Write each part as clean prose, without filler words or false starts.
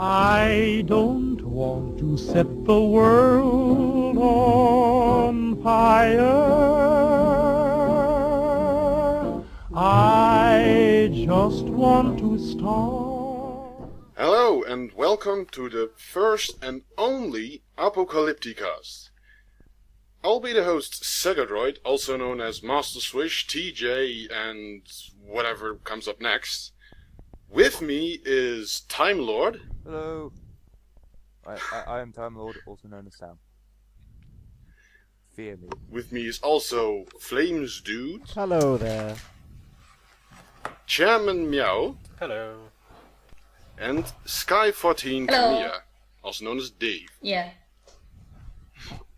I don't want to set the world on fire. I just want to start. Hello and welcome to the first and only ApocalyptiCast. I'll be the host Segadroid, also known as Master Swish, TJ, and whatever comes up next. With me is Timelord. Hello. I am Timelord, also known as Sam. Fear me. With me is also Flamezdudes, Hello there. Chairman Meow, Hello. and Sky14 Hello. Kamiya, also known as Dave. Yeah,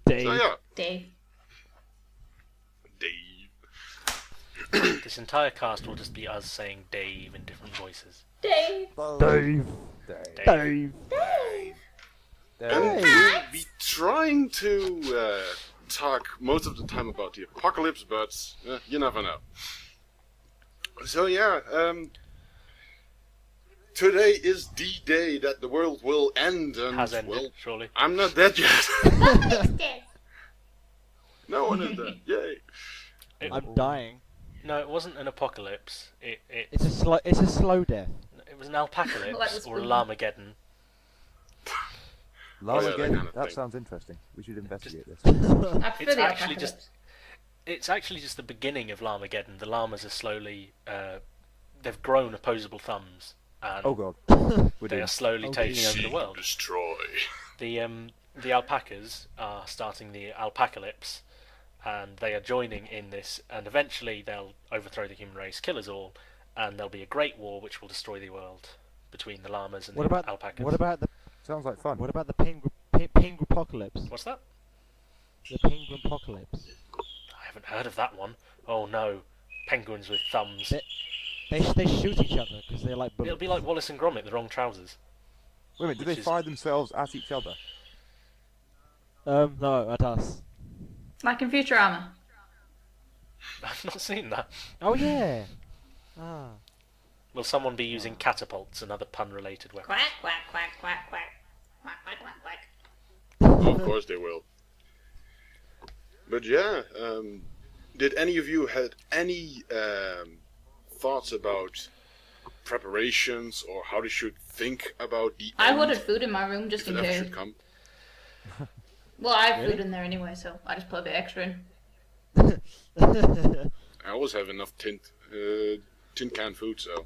Dave. So yeah, Dave. Dave. This entire cast will just be us saying Dave in different voices. Dave. Dave. Dave. Dave. And we'll be trying to talk most of the time about the apocalypse, but you never know. So yeah, today is the day that the world will end, and Has ended, well, surely. I'm not dead yet. Nobody's dead. No one is dead. Yay! I'm dying. No, it wasn't an apocalypse. It's a slow death. It was an alpacalypse Like the or a spoon. Lamageddon. Lamageddon. that kind of That thing. sounds interesting. We should investigate this. I It's prefer the actually apocalypse. It's actually just the beginning of Lamageddon. The llamas are slowly, they've grown opposable thumbs, and Oh god. We're they doing. are slowly taking over the Seek, world. destroy. The alpacas are starting the alpacalypse, and they are joining in this, and eventually they'll overthrow the human race, kill us all, and there'll be a great war which will destroy the world between the llamas and What the about alpacas. what about the Sounds like fun. penguin apocalypse? What's that? The penguin apocalypse. I haven't heard of that one. Oh no, penguins with thumbs. They shoot each other because they're like bullets. It'll be like Wallace and Gromit, the wrong trousers. Wait a minute, do which they is- fire themselves at each other? No, at us. Like in Futurama. I've not seen that. Oh yeah. Ah. Will someone be using catapults, another pun-related weapon? Quack, quack, quack, quack, quack. Quack, quack, quack, quack. Well, of course they will. But yeah, did any of you had any thoughts about preparations or how they should think about the I end, ordered food in my room just if in it ever case. should come? Well, I have Really? food in there anyway, so I just put a bit extra in. I always have enough tin can food, so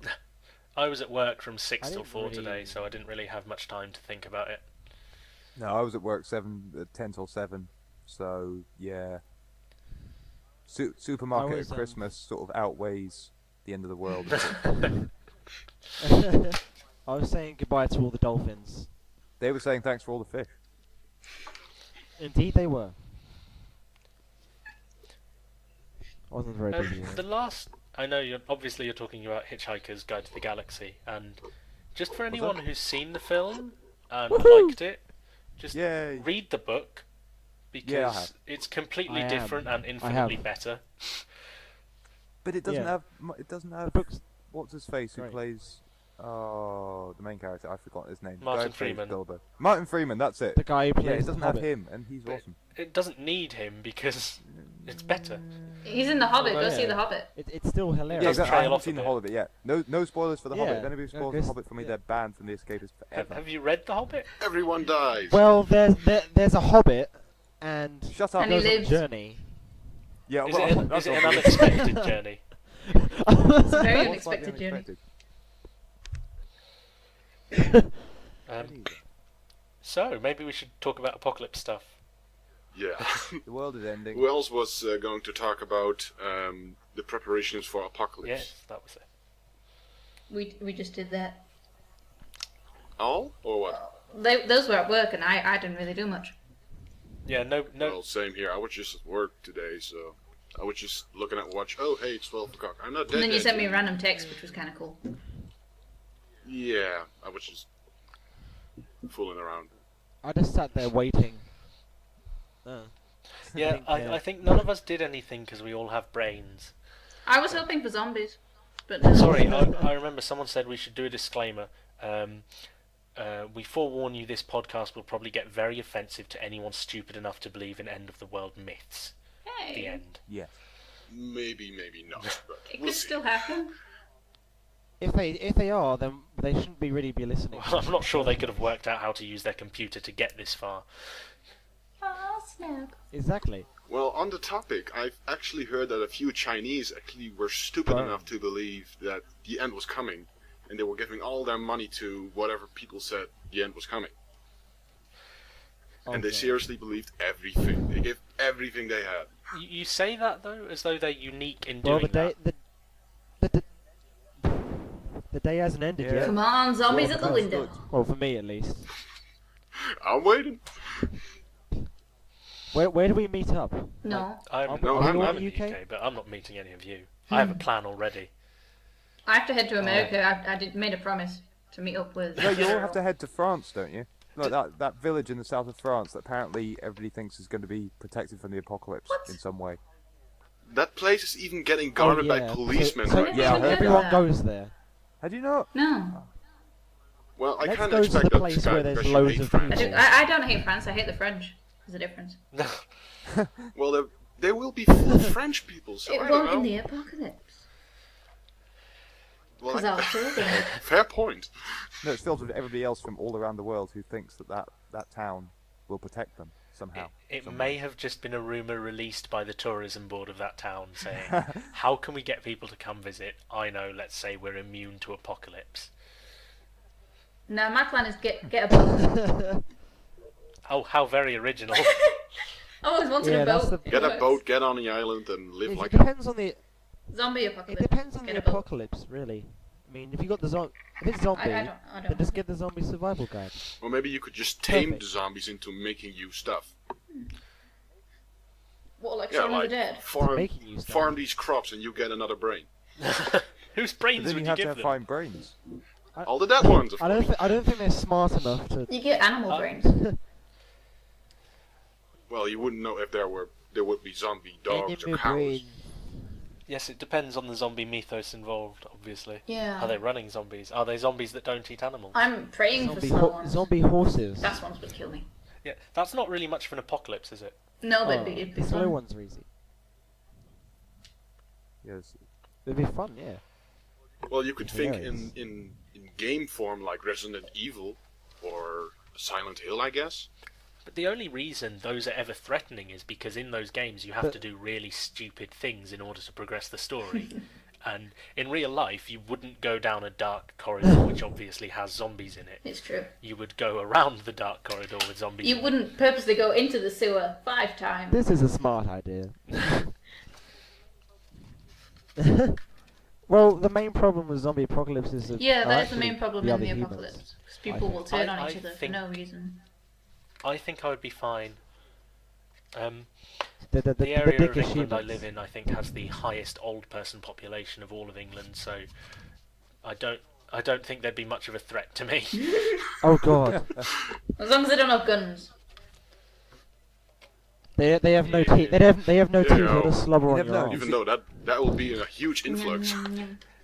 I was at work from 6 I till didn't 4 today, really- so I didn't really have much time to think about it. No, I was at work 10 till 7. So yeah. Supermarket I was, at Christmas sort of outweighs the end of the world. I was saying goodbye to all the dolphins. They were saying thanks for all the fish. Indeed, they were. Wasn't very busy. The last, I know you're talking about Hitchhiker's Guide to the Galaxy, and just for anyone who's seen the film and liked it, just Yay. read the book because Yeah, I have. it's completely I am. different and I infinitely have. better. But it doesn't Yeah. have. It doesn't have. books- What's his face who Great. plays? Oh, the main character. I forgot his name. The Martin guy who plays Freeman. Bilbo. Martin Freeman. That's it. The guy who plays Yeah, it the doesn't have Hobbit. him, and he's awesome. It doesn't need him because it's better. He's in The Hobbit. Oh, Go yeah. see The Hobbit. It's still Yeah, hilarious. does exactly. trail I haven't off a seen The bit. Hobbit yet. No spoilers for The Yeah, Hobbit. If anybody spoils The because- Hobbit for me, yeah. they're banned from the Escapists forever. Have you read The Hobbit? everyone dies. Well, there's a Hobbit, and Shut up. And he goes on a lives. journey. Yeah, Is well, it, that's is it an obvious. unexpected journey? It's a very What's like the unexpected journey. unexpected? So maybe we should talk about apocalypse stuff. Yeah. The world is ending. Who else was going to talk about the preparations for apocalypse? Yes, that was it. We just did that. All or what? Those were at work, and I didn't really do much. Yeah, no. Well, same here. I was just at work today, so I was just looking at watch. Oh, hey, it's 12 o'clock. I'm not dead And then you yet. sent me a random text, which was kind of cool. Yeah, I was just fooling around. I just sat there waiting. Yeah, I think none of us did anything because we all have brains. I was hoping for zombies, but no. Sorry, I remember someone said we should do a disclaimer. we forewarn you, this podcast will probably get very offensive to anyone stupid enough to believe in end-of-the-world myths. Hey. The end. Yes. Maybe not, but It we'll could see. still happen. If they are, then they shouldn't be really be listening. Well, I'm not sure they could have worked out how to use their computer to get this far. Oh, snap. Exactly. Well, on the topic, I've actually heard that a few Chinese actually were stupid Oh. enough to believe that the end was coming, and they were giving all their money to whatever people said the end was coming. And they Okay. seriously believed everything. They gave everything they had. You say that, though, as though they're unique in Well, doing the day hasn't ended Yeah. yet. Come on, zombies at the That's window. good. Well, for me at least. I'm waiting. Where do we meet up? No. I'm, No, I'm I'm in the UK? UK, but I'm not meeting any of you. I have a plan already. I have to head to America. I made a promise to meet up with. No, you all have to head to France, don't you? Like that village in the south of France that apparently everybody thinks is going to be protected from the apocalypse What? in some way. That place is even getting guarded by policemen. So, right yeah, I now. heard everyone that. goes there. Had you not? No. Well, I Let's kind go of to the expect that place guy where there's because you loads hate of France. people. I don't hate France. I hate the French. There's a difference. Well, there will be full of French people, so It I won't don't in know. the apocalypse. Well, Because I'll kill them. fair point. No, it's filled with everybody else from all around the world who thinks that town will protect them somehow. It some may way. have just been a rumour released by the tourism board of that town saying, how can we get people to come visit? I know, let's say we're immune to apocalypse. No, my plan is get a boat. Oh, how very original. I always wanted Yeah, a that's boat. the- It Get a works. boat, get on the island, and live It like a... depends on the Zombie it apocalypse. depends on Get the a boat. apocalypse, really. I mean, if you got the if it's zombie, I don't. then just get the zombie survival guide. Or maybe you could just tame Perfect. the zombies into making you stuff. What, like Yeah, Shaun of the like Dead? Making you stuff. farm these crops and you get another brain. Whose But brains then would you you have give to them? find brains. All the dead ones, of course. I don't think they're smart enough to. You get animal Uh, brains. Well, you wouldn't know if there would be zombie dogs or Enemy cows. brain. Yes, it depends on the zombie mythos involved, obviously. Yeah. Are they running zombies? Are they zombies that don't eat animals? I'm praying for Zombie, slow ones. zombie horses. Fast ones would kill me. Yeah, that's not really much of an apocalypse, is it? No, but Oh, it'd be the slow fun. ones are easy. Yes. It'd be fun, yeah. Well, you could think Hilarious. in game form like Resident Evil or Silent Hill, I guess. But the only reason those are ever threatening is because in those games you have But- to do really stupid things in order to progress the story. And in real life, you wouldn't go down a dark corridor which obviously has zombies in it. It's true. You would go around the dark corridor with zombies You in wouldn't purposely go into the sewer 5 times. This is a smart idea. Well, the main problem with zombie apocalypse is that Yeah, are that is the actually main problem the in other the humans. apocalypse. Because people will think. turn I on each other for think- no reason. I think I would be fine. The The area of biggest England I humans. live in, I think, has the highest old person population of all of England, so I don't think there'd be much of a threat to me. Oh god, As long as they don't have guns. they have no teeth. They have no Yeah, teeth. no. They'll just slobber on never your know. arm. Even though that would be a huge influx.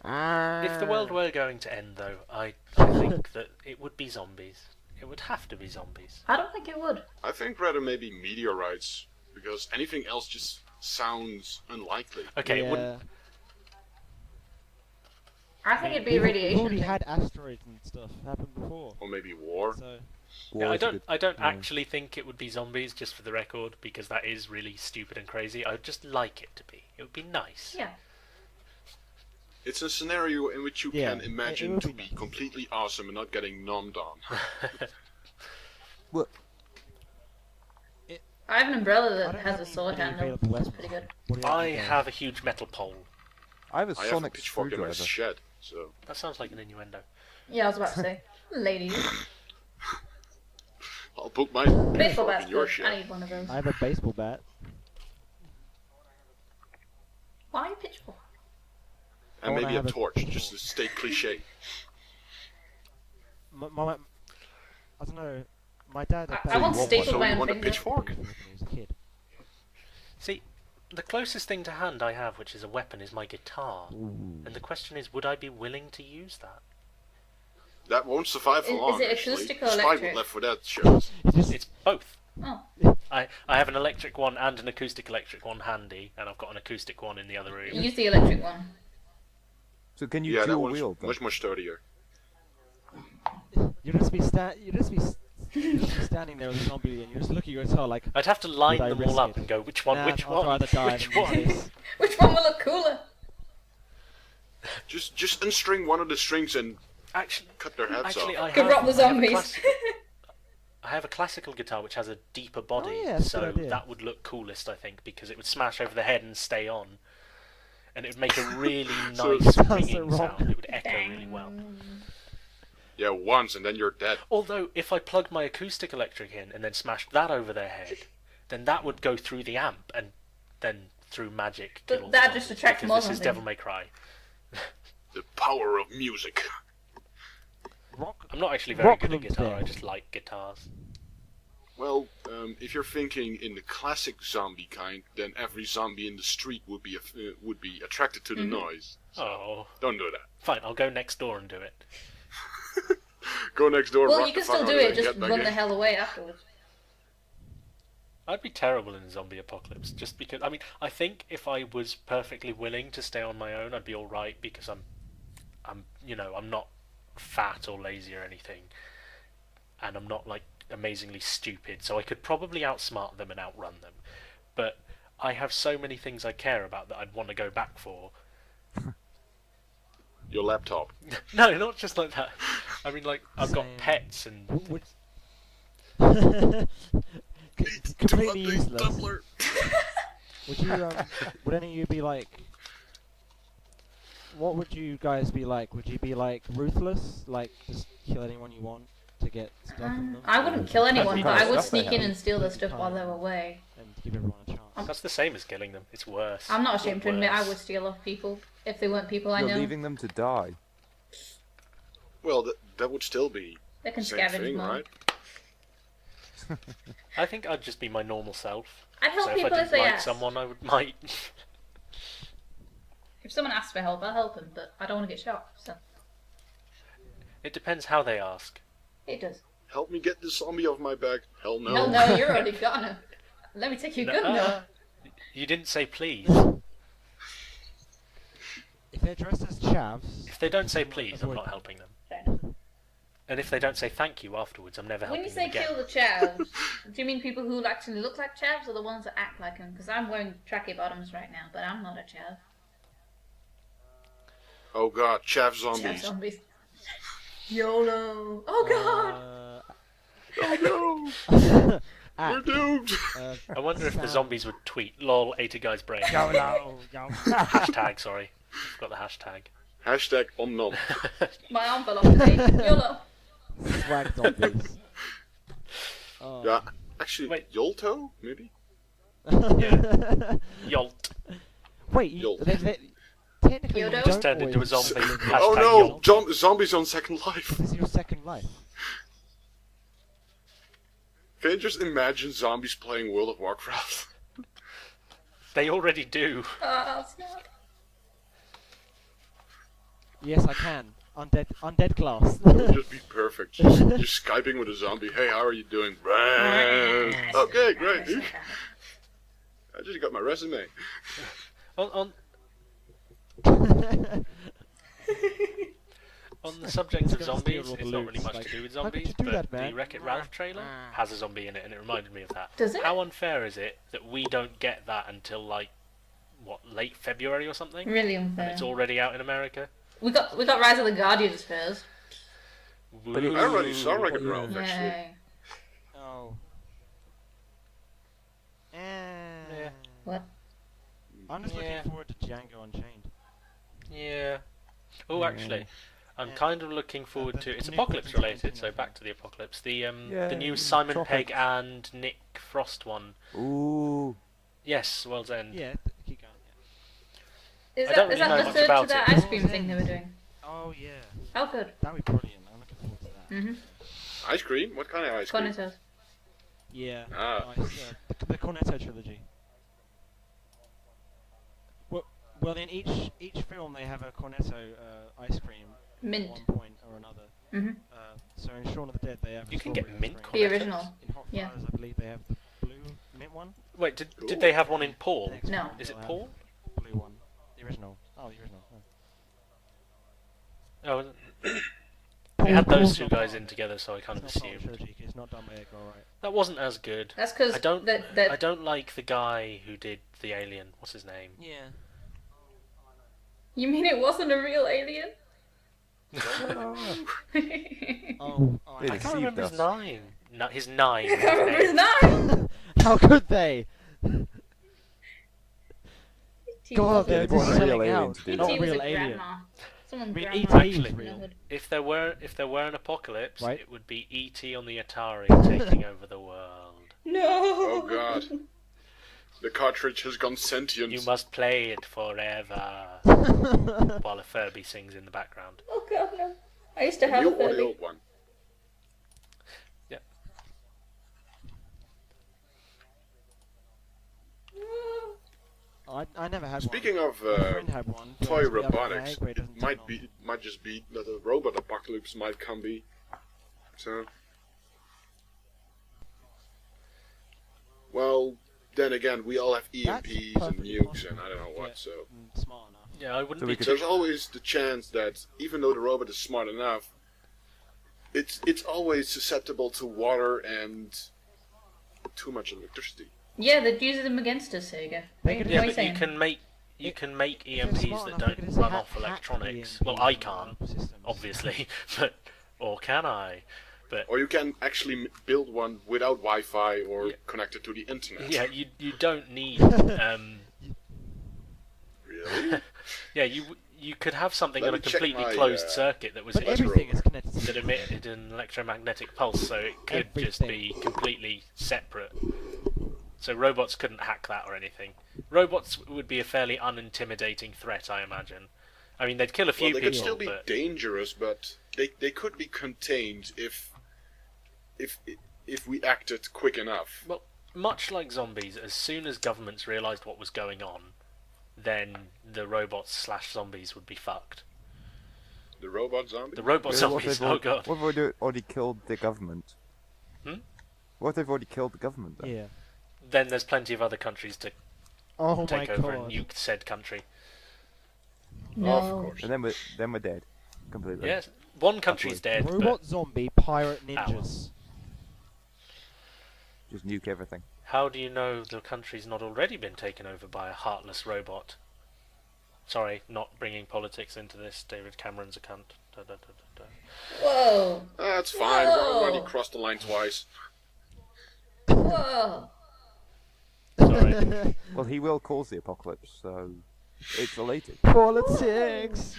If the world were going to end, though, I think that it would be zombies. It would have to be zombies. I don't think it would. I think rather maybe meteorites, because anything else just sounds unlikely. Okay, it yeah. wouldn't. I think it'd be We've radiation. already had asteroids and stuff happen before. Or maybe war. So Yeah, War I is a don't. good- I don't yeah. actually think it would be zombies, just for the record, because that is really stupid and crazy. I would just like it to be. It would be nice. Yeah. It's a scenario in which you Yeah, can it imagine would to be be nice. completely awesome and not getting nommed on. Well, I have an umbrella I that don't has have a any sword really handle. available That's weapons. pretty good. what do you I reckon, guys? have a huge metal pole. I have a I have a sonic pitchfork in my screwdriver. shed, so That sounds like an innuendo. Yeah, I was about to say. Ladies. I'll put my Baseball pitchfork bat's in your good. I shed. need one of those. I have a baseball bat. Why a pitchfork? And I wanna maybe a have a torch, pitchfork. just to stay cliche. I don't know. My dad. I want So staple my you own want a finger. pitchfork? When he was a kid. See, the closest thing to hand I have, which is a weapon, is my guitar. Ooh. And the question is, would I be willing to use that? That won't survive for Is long, it actually. acoustic or Despite electric? what Left 4 Dead shows. It's both. Oh. I have an electric one and an acoustic electric one handy, and I've got an acoustic one in the other room. Use the electric one. So can you Yeah, that dual one's wield them? much more sturdier. You just be standing there with a zombie, and you just look at your guitar like. I'd have to line Would I them all risk up it? and go, which one, Nah, which I'd one, rather die which than do one? this. Which one will look cooler? Just unstring one of the strings and Actually, cut their heads actually, off. I Could have, rock the zombies. I have a classical guitar which has a deeper body, yeah, that's a so good idea. that would look coolest, I think, because it would smash over the head and stay on, and it would make a really So nice sounds ringing so wrong. sound. It would echo really well. Yeah, once and then you're dead. Although, if I plugged my acoustic electric in and then smashed that over their head, then that would go through the amp and then through magic kill But all the that zombies, just attracts because more this is zombies. Devil May Cry. The power of music. Rock. I'm not actually very Rock good at them guitar, down. I just like guitars. Well, if you're thinking in the classic zombie kind, then every zombie in the street would be attracted to the noise. Oh. Don't do that. Fine, I'll go next door and do it. Go next door. Well, rock you the can fuck still out do of it, and just get back run in. the hell away afterwards. I'd be terrible in a zombie apocalypse, just because, I mean, I think if I was perfectly willing to stay on my own, I'd be alright, because I'm not fat or lazy or anything, and I'm not, like, amazingly stupid, so I could probably outsmart them and outrun them, but I have so many things I care about that I'd want to go back for. Your laptop. No, not just like that. I mean, like, I've got Same. pets and... Completely useless. Tumblr. Would you would any of you be like? What would you guys be like? Would you be like ruthless, like just kill anyone you want to get stuff from them? I wouldn't kill anyone, Depends but what I would stuff they sneak in have. and steal their stuff while they're away. And give everyone a chance. That's the same as killing them. It's worse. I'm not ashamed to admit I Worse. would steal off people if they weren't people I You're know. leaving them to die. Well, that would still be They can the same scavenge thing, more. right? I think I'd just be my normal self. I'd help So if I people if didn't they like ask. someone, I might. If someone asks for help, I'll help them, but I don't want to get shot, so It depends how they ask. it does. Help me get this zombie off my back. Hell no. Hell no, you're already gonna. Let me take your gun though. You didn't say please. If they're dressed as chavs, If they don't say please, I'm Avoid not them. helping them. Fair enough. And if they don't say thank you afterwards, I'm never When helping you say them again. kill the chavs, do you mean people who actually look like chavs or the ones that act like them? Because I'm wearing tracky bottoms right now, but I'm not a chav. Oh god, chav Chav zombies. zombies. YOLO. Oh god. Oh no, we're act, doomed. I wonder if the sound. zombies would tweet, lol, ate a guy's brain. YOLO, YOLO. Hashtag, sorry. Forgot the hashtag. Hashtag on non. My arm fell off the page. YOLO. Swag zombies. Oh. Yeah, actually, Wait. Yolto, maybe? Yolt. Wait, Yolt. technically you Yodo? don't Just turned into a always zombie. live in- Hashtag Oh no, Yolt. zombies on Second Life. This is your second life. Can you just imagine zombies playing World of Warcraft? They already do. Snap. Yes, I can. Undead class. It would just be perfect. You're Skyping with a zombie. Hey, how are you doing? Okay, great. I just got my resume. On the subject It's of gonna steal zombies, all the it's not loot. really much Like, to do with how could zombies, you do but that, man? the Wreck-It Ralph trailer has a zombie in it, and it reminded me of that. Does it? How unfair is it that we don't get that until, like, what, late February or something? Really And unfair. it's already out in America? We got Rise of the Guardians first. But it- I already saw Wreck-It Yeah. Ralph, actually. Yay. Oh. Yeah. What? I'm just Yeah. looking forward to Django Unchained. Yeah. Oh, Yeah. actually, I'm Yeah. kind of looking forward the to. It's new apocalypse Quentin related, so Tarantino back to the apocalypse. The Yeah, new Simon Tropics. Pegg and Nick Frost one. Ooh. Yes, World's End. Yeah, keep going. Is I don't that, is really know that the much third about to that it. ice cream thing they were doing? Oh yeah, Oh, good. that'd be brilliant. I'm looking forward to that. Mm-hmm. Ice cream? What kind of ice cream? Cornetos. Yeah. Ah. Nice, the Cornetto trilogy. Well, in each film they have a Cornetto ice cream at Mint. one point or another. Mhm. So in Shaun of the Dead they have. You can get strawberry mint drink. The cornetos. original. In Hot Yeah. Fuzz, I believe they have the blue mint one. Wait, did they have one in Paul? The next No. one Is it they'll have Paul? Blue one. The original. Oh, the original. Oh, Paul, they had those Paul's two not guys part in of it. together, so I kind of It's not part of the assumed. trilogy, it's not done by Edgar Wright. That wasn't as good. That's because I don't. that I don't like the guy who did the alien. What's his name? Yeah. You mean it wasn't a real alien? Oh, Oh, They I can't remember his deceived us. name. No, his name. I can't remember his name. How could they? God, Yeah, they're they brought just a real selling alien out. to do E.T. that. Not a was real a alien. grandma. Someone I mean, grandma. E.T. is was real. good. If there were an apocalypse, Right. it would be E.T. on the Atari taking over the world. No. Oh god. The cartridge has gone sentient. You must play it forever. While a Furby sings in the background. Oh god, no. I used to The have new a or the Furby. old one? I never had Speaking one. of My friend had one. but toy it's the other robotics, way where it it doesn't turn might just be that a robot apocalypse might come be. So, well, then again, we all have That's EMPs and perfectly nukes and possible. I don't know what. Yeah. So Smart enough. Yeah, I wouldn't So be we could- too. there's always the chance that even though the robot is smart enough, it's always susceptible to water and too much electricity. Yeah, they'd use them against us, Sega. They could What Yeah, are you but saying? you can make If they're EMPs smart that enough, they could don't just run hack off the electronics. EMPs Well, I on can't, systems. obviously, but or can I? But Or you can actually build one without Wi-Fi or Yeah. connect it to the internet. yeah, you don't need. Really? Yeah, you could have something Let on a me check completely my, closed circuit that was But Let's everything roll. is connected to that emitted an electromagnetic pulse, so it could just be completely separate. So robots couldn't hack that or anything. Robots would be a fairly unintimidating threat, I imagine. I mean, they'd kill a few Well, they could people, still be but dangerous, but they could be contained if we acted quick enough. well, much like zombies, as soon as governments realised what was going on, then the robots/zombies would be fucked. The robot zombie. The robot Yeah, what if zombies. they've Oh al- god. What if they've already killed the government? Hmm? What if they've already killed the government then? Yeah. Then there's plenty of other countries to Oh my take over and god. nuke said country. No. Of course. And then we're dead. Completely. Yes, one country's dead, Robot zombie pirate ninjas. Just nuke everything. but how do you know the country's not already been taken over by a heartless robot? Sorry, not bringing politics into this. David Cameron's a cunt. Da, da, da, da, da. Whoa. That's fine. We Whoa. already crossed the line twice. Whoa. Sorry. Well, he will cause the apocalypse, so it's related. Politics.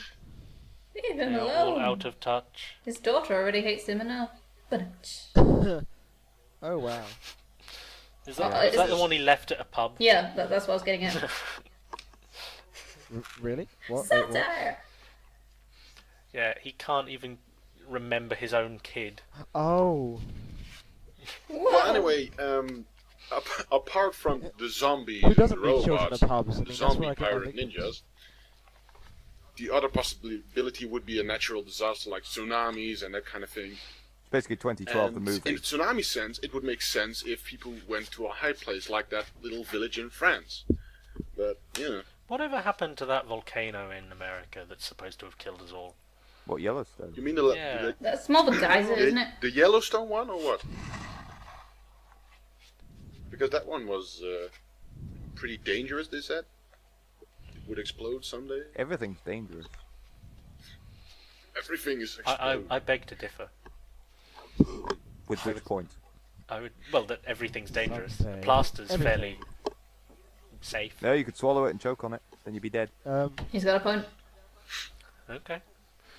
Leave him They are all alone. out of touch. His daughter already hates him enough. But Oh wow. Is that, Oh, is that is the it- one he left at a pub? yeah, that's what I was getting at. Really? What? Wait, what? Satire. Yeah, he can't even remember his own kid. Oh. Whoa. Well, anyway, apart from the zombies Who and the doesn't read children robots at pubs? I and mean, the that's zombie where I get my pirate victims. ninjas, the other possibility would be a natural disaster like tsunamis and that kind of thing. It's basically 2012, And the movie. in the tsunami sense, it would make sense if people went to a high place like that little village in France. But, you know. Whatever happened to that volcano in America that's supposed to have killed us all? What, Yellowstone? You mean Yeah. That's more of a geyser, isn't it? the Yellowstone one or what? Because that one was pretty dangerous, they said. It would explode someday. Everything's dangerous. Everything is I exploding. beg to differ. With which point? I would, well, that everything's dangerous. Some say Plaster's everything. fairly safe. No, you could swallow it and choke on it, then you'd be dead. He's got a point. Okay.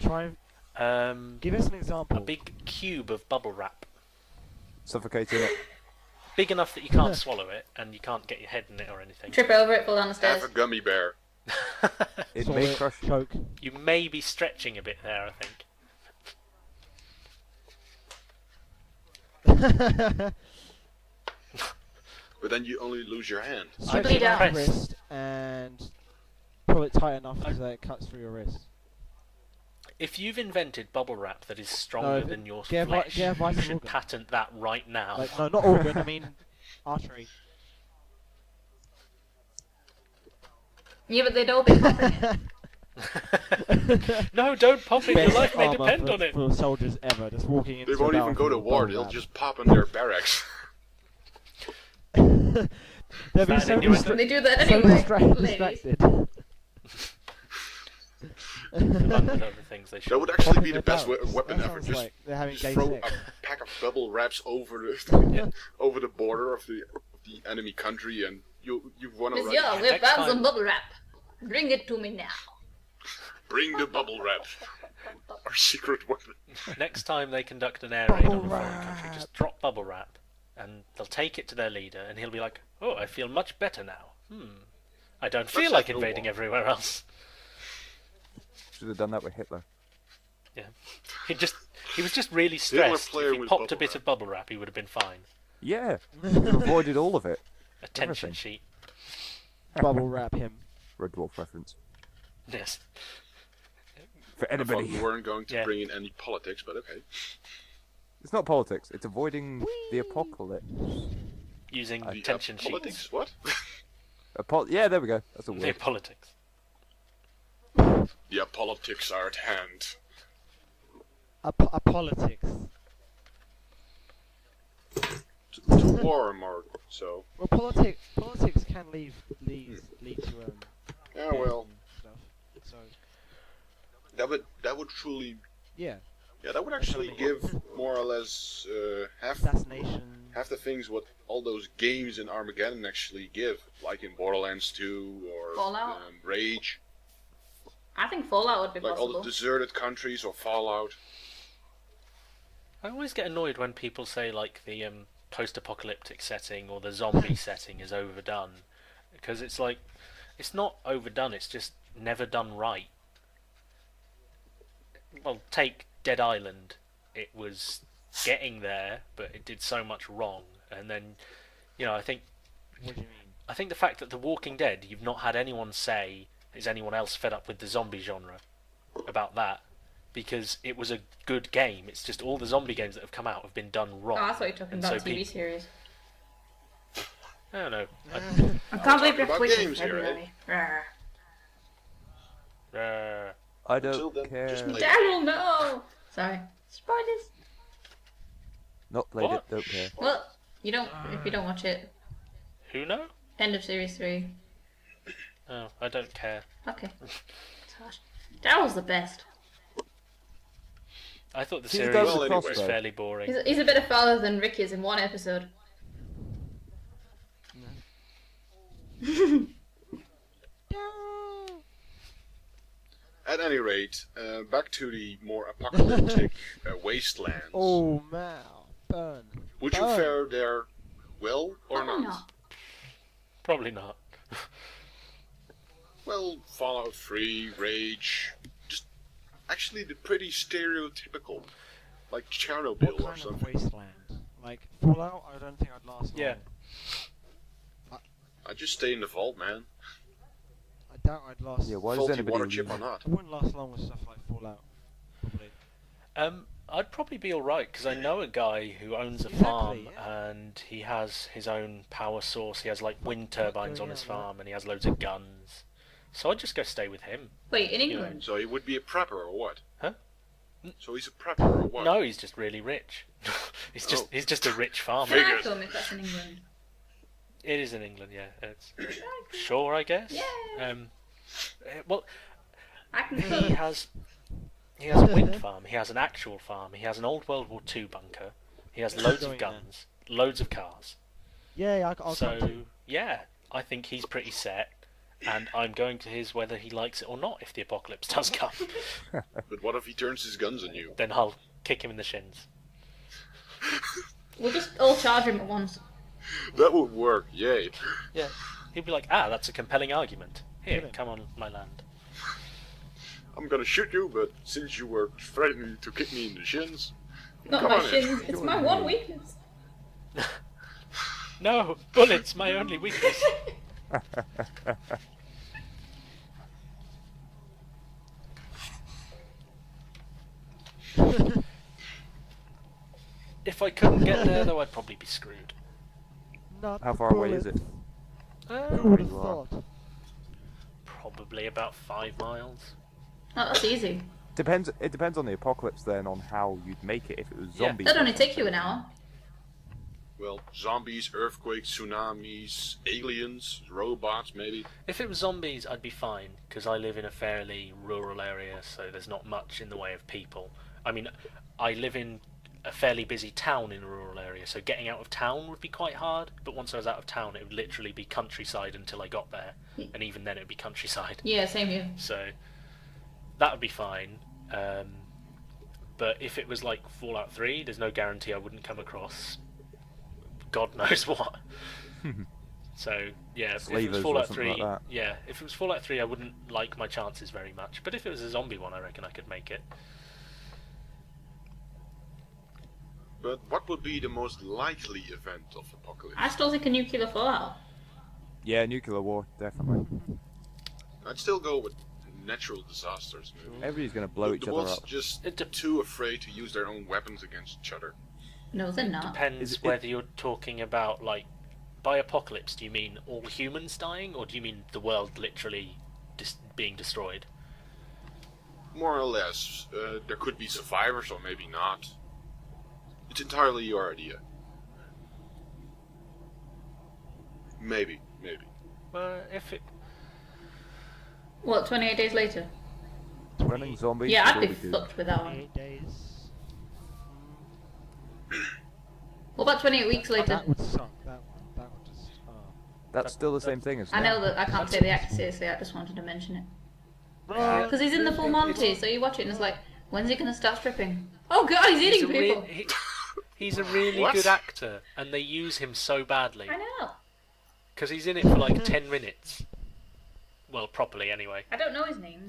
Try and give us an A example. big cube of bubble wrap. Suffocating it. Big enough that you can't swallow it and you can't get your head in it or anything. Trip over it, fall down the Have stairs. a gummy bear. It Swallow may it, crush you. choke. You may be stretching a bit there, I think. But then you only lose your hand. Stretch bleed it out. around your wrist and pull it tight enough so that it cuts through your wrist. If you've invented bubble wrap that is stronger No, than your get a vi- flesh, get a you vital should organ. patent that right now. Like, no, not organ. I mean, artery. Yeah, but they'd all be popping it. No, don't pop it. Your Best life may armor depend for, on it. for soldiers ever. Just walking into They won't a even go to battlefield, war. bubble They'll wrap. just pop in their barracks. They'll be That so, innuendo? They do that so anyway, ladies. distracted. Among other things they should. That would actually Popping be the their best barracks. weapon That ever. sounds Just like they're having gay throw sex. a pack of bubble wraps over the over the border of the enemy country, and you've won Monsieur, already. we Next found time- some bubble wrap. Bring it to me now. Bring the bubble wrap. Our secret weapon. Next time they conduct an air raid on a Bubble foreign country, just drop bubble wrap, and they'll take it to their leader, and he'll be like, "Oh, I feel much better now. I don't feel like like no invading war. everywhere else." Should have done that with Hitler. Yeah, he was just really stressed. player If he with popped a bubble bit wrap. of bubble wrap, he would have been fine. Yeah, you avoided all of it. Attention Everything. sheet. Bubble wrap him. Red Dwarf reference. Yes. For I thought anybody. we weren't going to Yeah. bring in any politics, but okay. It's not politics, it's avoiding the apocalypse. Using The attention sheets. politics? What? Yeah, there we go. That's a The word. politics. The politics are at hand. A politics. To war, Mark. So, Well, politics can lead to yeah, well, stuff. So that would truly, yeah, yeah, that would actually give more or less half assassination. the things what all those games in Armageddon actually give, like in Borderlands 2 or Fallout? Rage, I think Fallout would be like all possible. the deserted countries or Fallout. I always get annoyed when people say like the post-apocalyptic setting or the zombie setting is overdone, because it's like it's not overdone. It's just never done right. Well, take Dead Island. It was getting there, but it did so much wrong. And then, I think What do you mean? I think the fact that The Walking Dead, you've not had anyone say, is anyone else fed up with the zombie genre about that? Because it was a good game. It's just all the zombie games that have come out have been done wrong. Oh, I thought you were talking And about so TV series. I don't know. I can't believe you're about quitting games here, February. Rawr. I Until don't then, care. just play. Daryl, no! Sorry. Spoilers. Not played What? it, don't care. Well, you don't, if you don't watch it. Who know? End of series 3. Oh, I don't care. Okay. Gosh. Daryl's the best. I thought the See the series guy with the was crossbow? fairly boring. He's a better father than Rick is in one episode. At any rate, back to the more apocalyptic wastelands. Oh, Meow. Burn. Would you burn. fare there well or Probably not? not. Probably not. Well, Fallout 3, Rage, just actually the pretty stereotypical, like Chernobyl What or kind of something. wasteland? Like Fallout? I don't think I'd last long. Yeah. I just stay in the vault, man. I doubt I'd last. Yeah, why does Faulty anybody water leave? chip or not? I wouldn't last long with stuff like Fallout. Probably. I'd probably be alright, because I know a guy who owns a Exactly, farm, yeah. and he has his own power source. He has like wind turbines on going his on, right? farm, and he has loads of guns. So I'd just go stay with him. Wait, in England? So he would be a prepper or what? Huh? So he's a prepper or what? No, he's just really rich. Oh. He's just a rich farmer. Can I Figured. film if that's in England? It is in England, yeah. It's sure, I guess. Yeah. Well, I can he film. has a wind farm. He has an actual farm. He has an old World War II bunker. He has loads of Going there. guns, loads of cars. Yeah, I'll come So to. yeah, I think he's pretty set, and I'm going to his whether he likes it or not. If the apocalypse does come, But what if he turns his guns on you? then I'll kick him in the shins. We'll just all charge him at once. That would work, yay. Yeah, he'd be like, "Ah, that's a compelling argument. Here, Brilliant. come on my land." I'm gonna shoot you, but since you were threatening to kick me in the shins, Not come my on in. shins, it's my one weakness. No, bullets, my only weakness. If I couldn't get there, though, I'd probably be screwed. Not How the far away is it? bullets. Who would have you are. thought? Probably about 5 miles. Oh, that's easy. Depends. It depends on the apocalypse then, on how you'd make it. If it was Yeah. zombies. That'd or only take you something. an hour. Well, zombies, earthquakes, tsunamis, aliens, robots, maybe. If it was zombies, I'd be fine, because I live in a fairly rural area, so there's not much in the way of people. I mean, I live in a fairly busy town in a rural area, so getting out of town would be quite hard, but once I was out of town, it would literally be countryside until I got there, and even then it would be countryside. Yeah, same here. So, that would be fine. But if it was like Fallout 3, there's no guarantee I wouldn't come across God knows what. So, yeah, if it Slavers was or Fallout something 3, like that. yeah, if it was Fallout 3, I wouldn't like my chances very much. But if it was a zombie one, I reckon I could make it. But what would be the most likely event of apocalypse? I still think a nuclear fallout. Yeah, nuclear war, definitely. I'd still go with natural disasters. Maybe. Everybody's gonna blow The each other world's up. just It de- too afraid to use their own weapons against each other. No, they're not. Depends Is it- whether you're talking about, like, by apocalypse, do you mean all humans dying, or do you mean the world literally being destroyed? More or less. There could be survivors or maybe not. It's entirely your idea. Maybe. If it... What, 28 days later? Running zombies. Yeah, I'd is be all we do. fucked with that one. 8 days. What about 28 weeks Oh, later? that would suck. That would just. Oh. That's still the same thing as. I know that I can't take the actor seriously, I just wanted to mention it. Because he's in the full Monty, so you watch it and it's like, when's he going to start stripping? Oh god, he's eating people! He's a really What? good actor, and they use him so badly. I know. Because he's in it for like 10 minutes. Well, properly anyway. I don't know his name.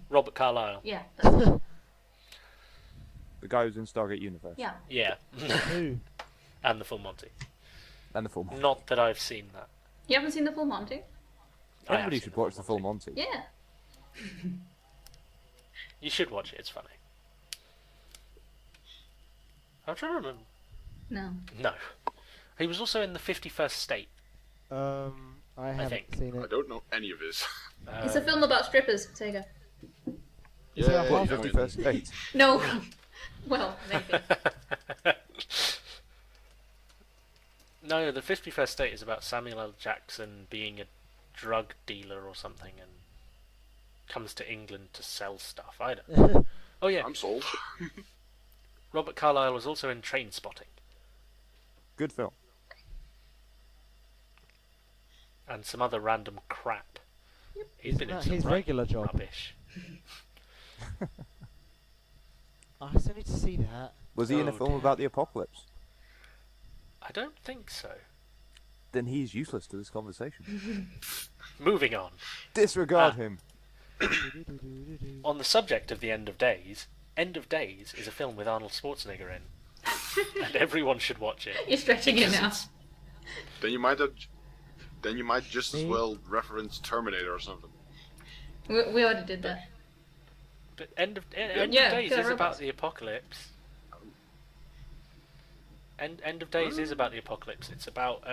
Robert Carlyle. Yeah, that's it. The guy who's in Stargate Universe. Yeah. Yeah. Who? And the Full Monty. And the full Monty. Not that I've seen that. You haven't seen the full Monty? I have Everybody seen should watch the full Monty. Yeah. You should watch it, it's funny. I'm trying to remember. No. No. He was also in the 51st State. I haven't think. seen I it. don't know any of this. It's a film about strippers, Sega. Is it a What, half- 51st State? No. Well, maybe. No, the 51st State is about Samuel L. Jackson being a drug dealer or something and comes to England to sell stuff. I don't know. Oh yeah, I'm sold. Robert Carlyle was also in Train Spotting Good film. and some other random crap. He's been in Isn't that some his right regular job? rubbish. I still need to see that. Was he in a Oh, film dear. about the apocalypse? I don't think so. Then he's useless to this conversation. Moving on. Disregard Ah. him. On the subject of the End of Days is a film with Arnold Schwarzenegger in. And everyone should watch it. You're stretching it now. Then you might just as well reference Terminator or something. We already did that. But End of Yeah, Days killer is about robots. the apocalypse. End of Days is about the apocalypse. It's about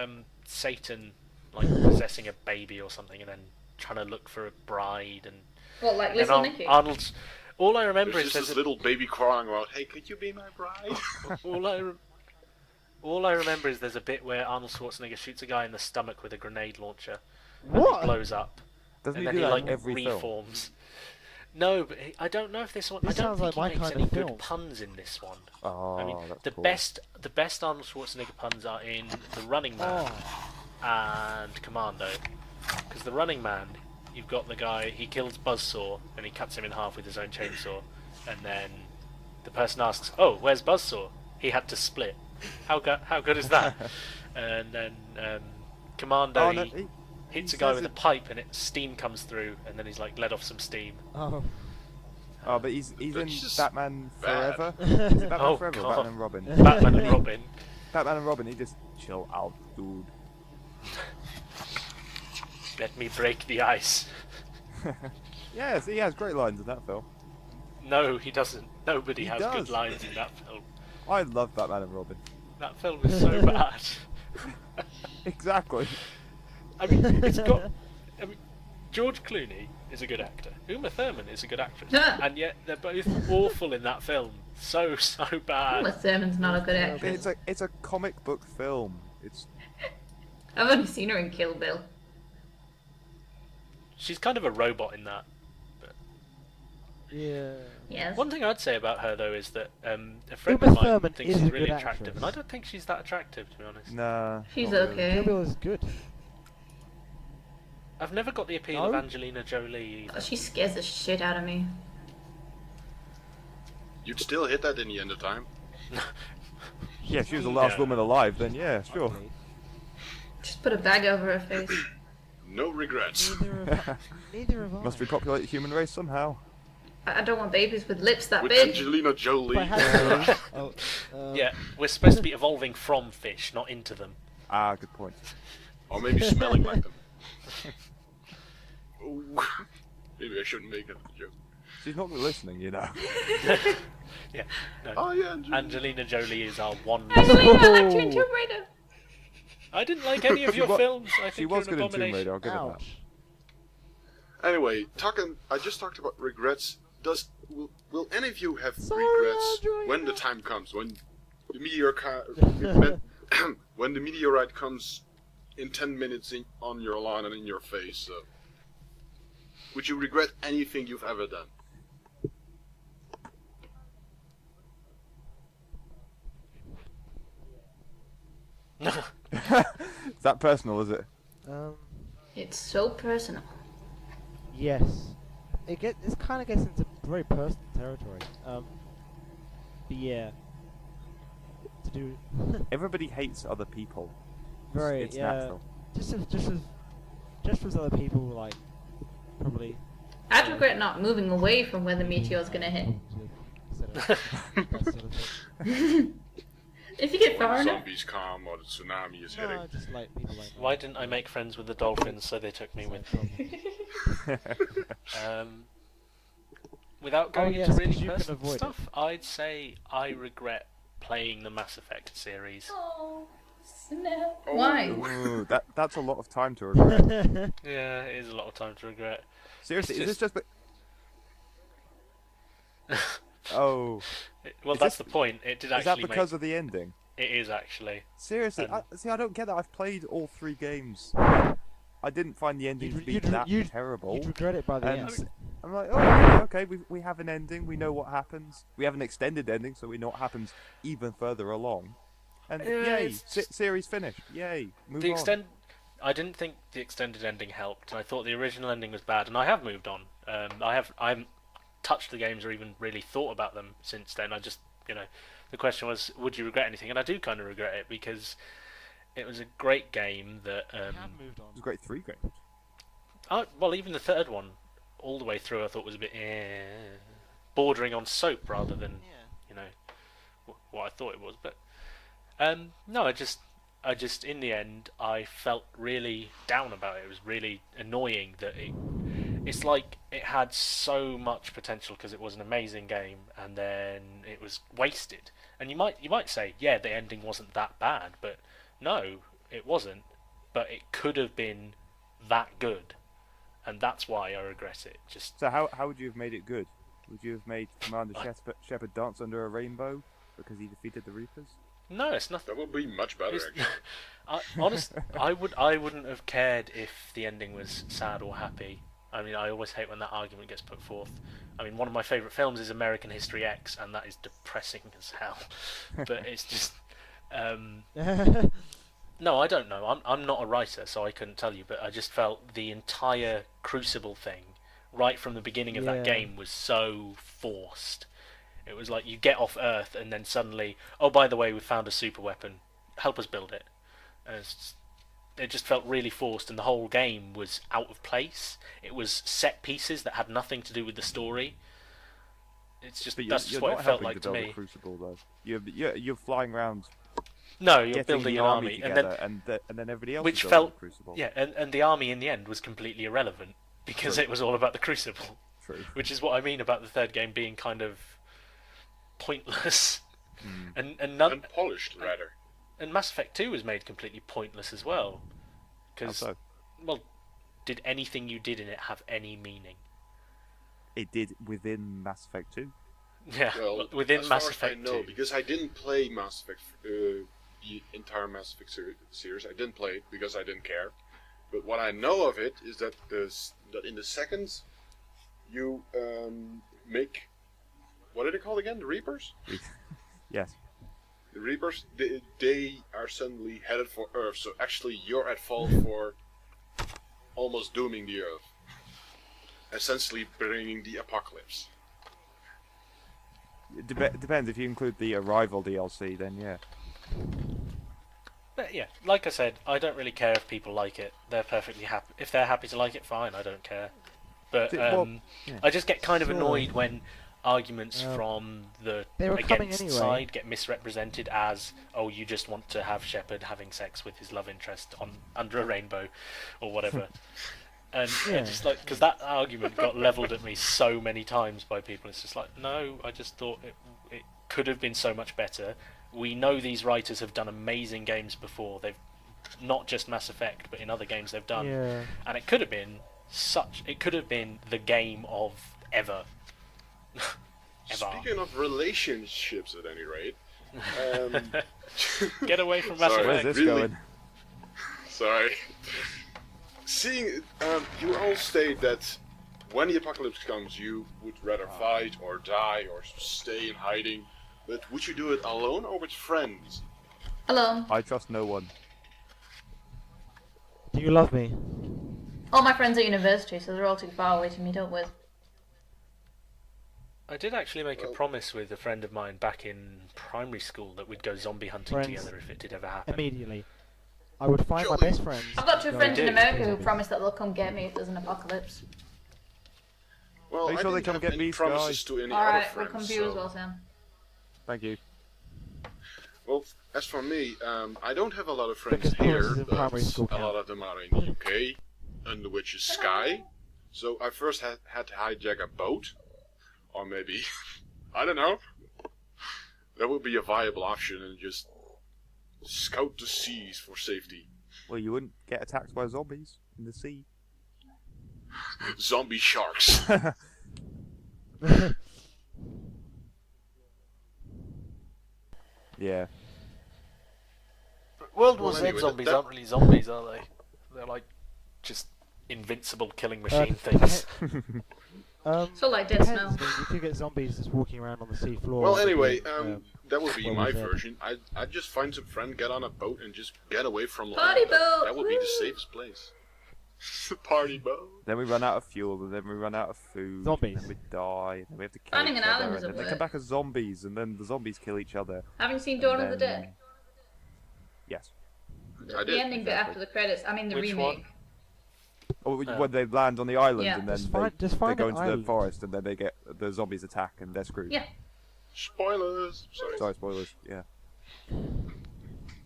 Satan like possessing a baby or something, and then trying to look for a bride. And What, like and Little Nicky? Arnold's. All I remember There's is just there's this little baby crawling around. Hey, could you be my bride? all I remember is there's a bit where Arnold Schwarzenegger shoots a guy in the stomach with a grenade launcher. And What? he blows up. Doesn't And he then do he that like in every film? reforms. No, but I don't know if this one. This I don't sounds think like he my makes kind any of good film. puns in this one. Oh, I mean, that's the cool. best Arnold Schwarzenegger puns are in The Running Man and Commando. Because The Running Man, you've got the guy, he kills Buzzsaw and he cuts him in half with his own chainsaw, and then the person asks, "Oh, where's Buzzsaw? He had to split." How good is that? And then Commando, Oh, no, he hits he a guy says with a it- pipe and steam comes through, and then he's like let off some steam. Oh. Oh, but he's That's in just Batman bad. Forever. Is it Batman Oh, Forever or God. Batman and Robin? Batman and Robin. Batman and Robin, he just chill out, dude. Let me break the ice. Yes, he has great lines in that film. No, he doesn't. Nobody He has does. good lines in that film. I love Batman and Robin. That film is so bad. Exactly. I mean, it's got. I mean, George Clooney is a good actor. Uma Thurman is a good actress, and yet they're both awful in that film. So bad. Uma Thurman's not a good actress. It's a comic book film. It's I've only seen her in Kill Bill. She's kind of a robot in that. Yeah. Yes. One thing I'd say about her though is that a friend Uma of mine Thurman thinks is she's a really good attractive, actress. and I don't think she's that attractive, to be honest. nah. She's not really. okay. Kill Bill is good. I've never got the appeal of No? Angelina Jolie Oh, either. she scares the shit out of me. You'd still hit that in the end of time. Yeah, if she was the last Yeah. woman alive, then yeah, sure. Ugly. Just put a bag over her face. No regrets. Neither have I. Must repopulate the human race somehow. I don't want babies with lips that With big. Angelina Jolie. If I had to- Yeah, we're supposed to be evolving from fish, not into them. Ah, good point. Or maybe smelling like them. Ooh. Maybe I shouldn't make that a joke. She's not listening, you know. Yeah, no. Oh yeah, Angelina. Angelina Jolie is our one. Angelina, I like you in Tomb Raider. I didn't like any of She your wa- films. I think She was you're good an in Tomb abomination. Raider, I'll give her that. Ouch. Anyway, I just talked about regrets. Will any of you have Sorry, regrets Andrew, when the yeah. time comes, when the when the meteorite comes in 10 minutes on your lawn and in your face? Would you regret anything you've ever done? Is that personal, is it? It's so personal. Yes. This kind of gets into very personal territory. But yeah. To do Everybody hates other people. very It's yeah. natural. Just as other people like probably. I'd regret not moving away from where the meteor's gonna hit. Instead of that sort of thing. If you get When far the enough. zombies come or the tsunami is hitting? No, just like people like. Why didn't I make friends with the dolphins so they took me with them? Without going yes, into really 'cause you can personal avoid it. stuff, I'd say I regret playing the Mass Effect series. Oh, snap. Oh. Why? Ooh, that's a lot of time to regret. Yeah, it is a lot of time to regret. Seriously, It's is this just the... Oh, Well, Is that's this- the point. It did is that actually because of the ending? It is actually. Seriously, Um, see, I don't get that. I've played all 3 games. I didn't find the ending to be that terrible. You'd regret it by the And end. I'm like, oh, okay, we have an ending. We know what happens. We have an extended ending, so we know what happens even further along. And Yeah, yay, it's- series finished. Yay, move The on. I didn't think the extended ending helped, and I thought the original ending was bad. And I have moved on. I haven't touched the games or even really thought about them since then. I just, the question was, would you regret anything? And I do kind of regret it because it was a great game that. I have moved on. It was a great 3 game. Well, even the third one, all the way through, I thought was a bit bordering on soap rather than what I thought it was. But no, I just in the end I felt really down about it. It was really annoying that it's like it had so much potential because it was an amazing game, and then it was wasted. And you might say, yeah, the ending wasn't that bad, but no, it wasn't. But it could have been that good, and that's why I regret it. Just So how would you have made it good? Would you have made Commander Shepard dance under a rainbow because he defeated the Reapers? no, it's nothing. That would be much better, It's- actually. I wouldn't have cared if the ending was sad or happy. I mean, I always hate when that argument gets put forth. I mean, one of my favourite films is American History X, and that is depressing as hell. But it's just, no, I don't know. I'm not a writer, so I couldn't tell you. But I just felt the entire Crucible thing, right from the beginning of that Yeah. game, was so forced. It was like you get off Earth, and then suddenly, oh, by the way, we found a super weapon. Help us build it. And it just felt really forced, and the whole game was out of place. It was set pieces that had nothing to do with the story. It's just But that's you're just what not it felt helping like to to build me. a Crucible, though. You're flying around, No, you're getting building the an army, and together, then and then everybody else which is building felt a Crucible. yeah, and the army in the end was completely irrelevant because True. it was all about the Crucible. True. Which is what I mean about the third game being kind of pointless. And none, Unpolished, rather. and Mass Effect 2 was made completely pointless as well. How Because, so? well, did anything you did in it have any meaning? It did within Mass Effect 2. Yeah, Well, within as Mass far as Effect I know, 2. because I didn't play Mass Effect, the entire Mass Effect series. I didn't play it because I didn't care. But what I know of it is that that in the second, you make, what are they called again? The Reapers? Yes. The Reapers, they are suddenly headed for Earth, so actually you're at fault for almost dooming the Earth. Essentially bringing the apocalypse. It depends. If you include the Arrival DLC, then yeah. But yeah, like I said, I don't really care if people like it. They're perfectly happy. If they're happy to like it, fine. I don't care. But Well, yeah. I just get kind of Sure. annoyed when arguments from the They were coming against anyway. side get misrepresented as, oh, you just want to have Shepard having sex with his love interest under a rainbow, or whatever. And Yeah. it's just like, because that argument got levelled at me so many times by people. It's just like, no, I just thought it could have been so much better. We know these writers have done amazing games before. They've not just Mass Effect, but in other games they've done. Yeah. And it could have been the game of ever. Ever. Speaking of relationships, at any rate, Get away from Mass Sorry. Where's Effect. this really? going? sorry. Seeing, you all state that when the apocalypse comes, you would rather fight or die or stay in hiding. But would you do it alone or with friends? Hello. I trust no one. Do you love me? All my friends at university, so they're all too far away to meet up with. I did actually make a Well- promise with a friend of mine back in primary school that we'd go zombie hunting Friends. together if it did ever happen. Immediately. I would find my Jolly. best friends. I've got two go friends in do. America who promise that they'll come get me if there's an apocalypse. Well, Make I sure they didn't come have get any me, promises Sky. to any Alright, other we'll friends. come to you as so- well, Sam. Thank you. Well, as for me, I don't have a lot of friends Because here, promises in but primary school a lot count. of them are in the UK, under which is Sky. So I first had to hijack a boat, or maybe, I don't know. That would be a viable option, and just scout the seas for safety. Well, you wouldn't get attacked by zombies in the sea. Zombie sharks. Yeah. World Well, War Z anyway, zombies that- aren't really zombies, are they? They're like just invincible killing machine things. So like Dead depends. Snow. I mean, you could get zombies just walking around on the sea floor. Well, with anyway, you, that would be Well, my was that? version. I'd just find some friend, get on a boat, and just get away from land. Party boat! That would be the Woo! safest place. Party boat. Then we run out of fuel, and then we run out of food. Zombies. And then we die, and then we have to kill Finding each an other, island and doesn't then they work. come back as zombies, and then the zombies kill each other. Haven't you seen and Dawn of the then- Dead? Yes. I The did. ending bit after the credits. I mean the Which remake. one? Or when they land on the island, Yeah. and then Just they, find- just they find go an into the island. forest, and then they get the zombies attack, and they're screwed. Yeah. Spoilers. Sorry. Sorry, spoilers. Yeah.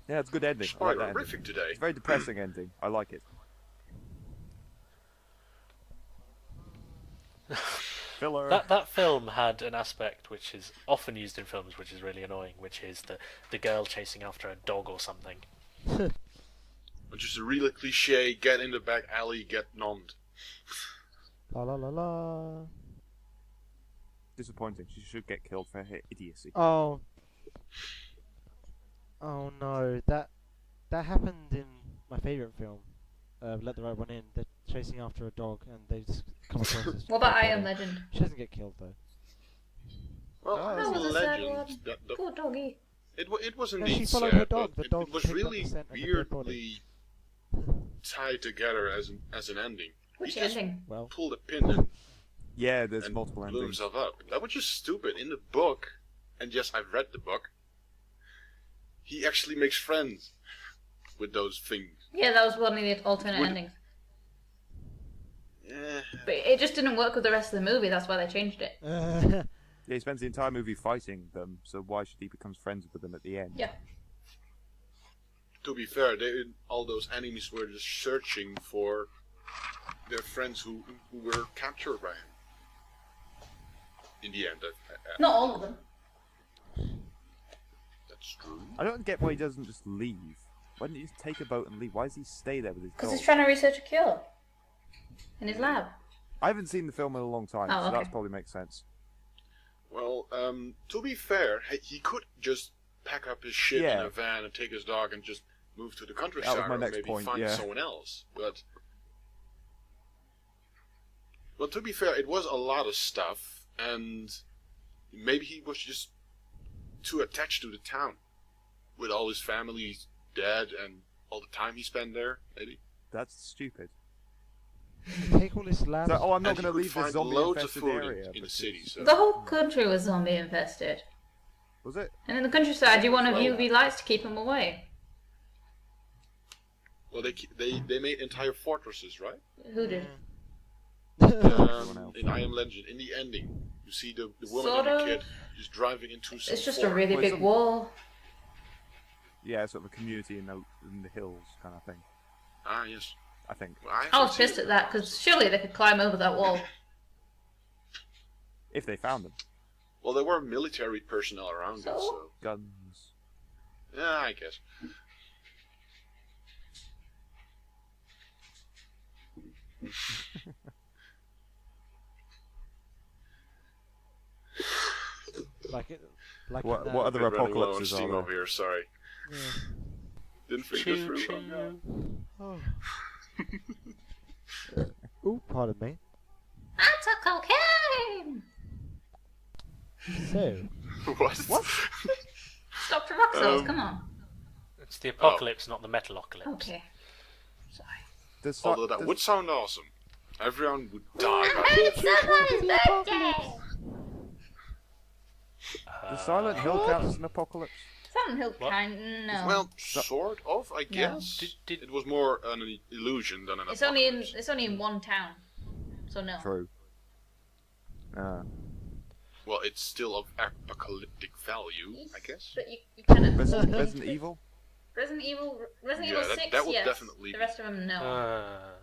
Yeah, it's a good ending. I like that ending. Spoilerific today. It's a very depressing ending. I like it. Filler. That film had an aspect which is often used in films, which is really annoying, which is the girl chasing after a dog or something. Which is a really cliche, get in the back alley, get nommed. La la la la. Disappointing. She should get killed for her idiocy. Oh. Oh no, that happened in my favourite film, Let the Right One In. They're chasing after a dog and they just come across this. What about dead I Am body. Legend? She doesn't get killed though. Well, Oh, as that a was a sad legend, one. Poor doggy. it was No, indeed she followed sad, her dog. but The dog it was picked up really the scent of the dead body. weirdly tied together as an ending. Which He just ending? Well, pulled a pin and, Yeah, there's and multiple blew endings. himself up. That was just stupid. In the book, and yes, I've read the book, he actually makes friends with those things. Yeah, that was one of the alternate Would- endings. Yeah. But it just didn't work with the rest of the movie, that's why they changed it. Yeah, he spends the entire movie fighting them, so why should he become friends with them at the end? Yeah. To be fair, all those enemies were just searching for their friends who were captured by him. in the end. Not all of them. That's true. I don't get why he doesn't just leave. Why didn't he just take a boat and leave? Why does he stay there with his Because dog? he's trying to research a cure. In his lab. I haven't seen the film in a long time, Oh, so okay. that probably makes sense. Well, to be fair, he could just pack up his shit in a van and take his dog and just move to the countryside my or next maybe point, find yeah. someone else. But well, to be fair, it was a lot of stuff, and maybe he was just too attached to the town with all his family dead and all the time he spent there. Maybe. That's stupid. Take all this labs. So, I'm not And going to he leave could this find loads of zombie-infested food area. in the because- city. So. The whole country was zombie infested. Was it? And in the countryside, you want to Well- UV lights to keep them away. Well, they made entire fortresses, right? Who did? else. In I Am Legend, in the ending, you see the woman Sort and the of. kid just driving into some It's just a fort. really Well, big it's wall. Yeah, sort of a community in the hills kind of thing. Ah, yes. I think. Well, I I was haven't seen pissed it. at that, because surely they could climb over that wall. If they found them. Well, there were military personnel around it, so Guns. yeah, I guess. Like it. Like What in, other Been running low on apocalypses steam are over there? here. Sorry, Yeah. didn't think this through. Oh. Ooh, pardon me. I took cocaine! So, What? Stop to rock cells, Um, come on. It's the apocalypse, not the metalocalypse. Okay. Sorry. Does, Although that would sound awesome. Everyone would die. It's somebody's birthday! does Silent Hill count as an apocalypse? Silent Hill What? kind, no. Well, sort of, I guess. Did- It was more an illusion than an it's only apocalypse. in one town, so no. True. Well, it's still of apocalyptic value, I guess. But you kind of Resident Evil? Resident Evil Yeah, 6, that would yes. definitely The rest of them, no.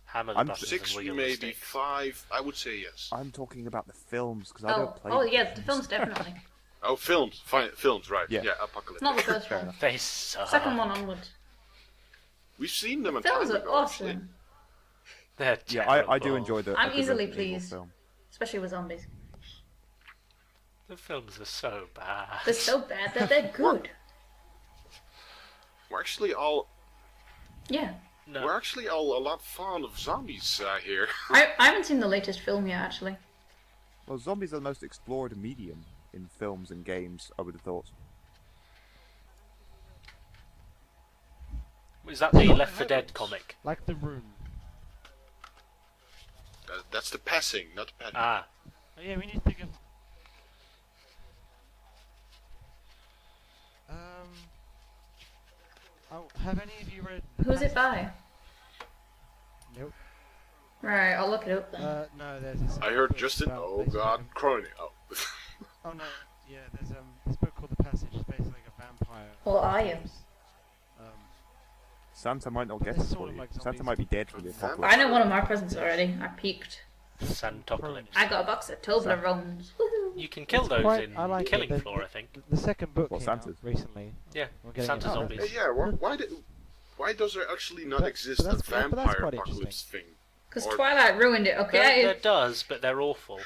Hammer I'm the buttons 6, and wiggle maybe the stick. 5. I would say yes. I'm talking about the films, because I don't play Oh yeah, the films. films definitely. Oh, films. Fine, films, right. Yeah. Yeah, apocalyptic. Not the first Fair one. enough. They suck. Second one onwards. We've seen them a Films time are ago, actually. awesome, Yeah, They're I do terrible. enjoy the. I'm a good easily Resident Evil pleased. film. especially with zombies. The films are so bad. They're so bad that they're good. We're actually all Yeah. No. we're actually all a lot fond of zombies here. I haven't seen the latest film yet, actually. Well, zombies are the most explored medium in films and games, I would have thought. Is that the Left 4 Dead comic? like the room. That's the passing, not the padding. Ah, Oh, yeah, we need to think of. Oh, have any of you read? Who's it by? Nope. Right, I'll look it up then. No, there's this. I heard book Justin. about Oh basically- God, Crony. Oh. Oh no, yeah, there's this book called The Passage. It's basically like a vampire. What are you? Um, Santa might not But get they're us sort for of you. like Santa zombies. might be dead from the Vampire? apocalypse. I know one of my presents already. I peeked. Santocalypse. I got a box of Toblerones. Woohoo! You can kill It's those quite- in I like it. Killing The- Floor, I think. the second book What, came out Santa's? recently. Yeah, We're getting Santa it now. zombies. Hey, yeah, why does there actually not But- exist but a that's- but that's vampire quite apocalypse thing? Because Or- Twilight ruined it, okay? There does, but they're awful.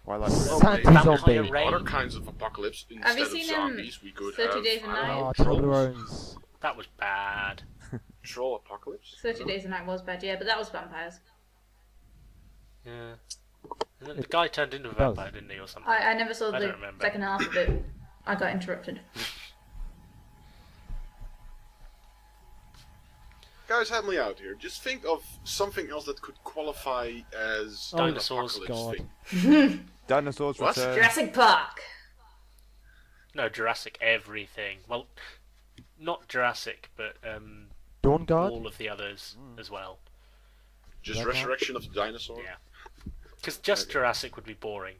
Twilight. Santa's Vampire zombie. Rain. Other kinds of apocalypse Have instead you of seen, zombies, we could 30 have Days a I don't Night? know, Oh, trolls. Toblerones. That was bad. Troll apocalypse. 30 Days a Night was bad, yeah, but that was vampires. Yeah. And then the guy turned into a It does. vampire, didn't he, or something? I never saw I the don't remember. second half of it. I got interrupted. Guys, help me out here. Just think of something else that could qualify as Oh, an Dinosaurs. apocalypse God. thing. Dinosaurs What? return. Jurassic Park! No, Jurassic everything. Well, not Jurassic, but Dawn Guard. all of the others as well. Just That resurrection of the dinosaur. Yeah. Because just Jurassic would be boring.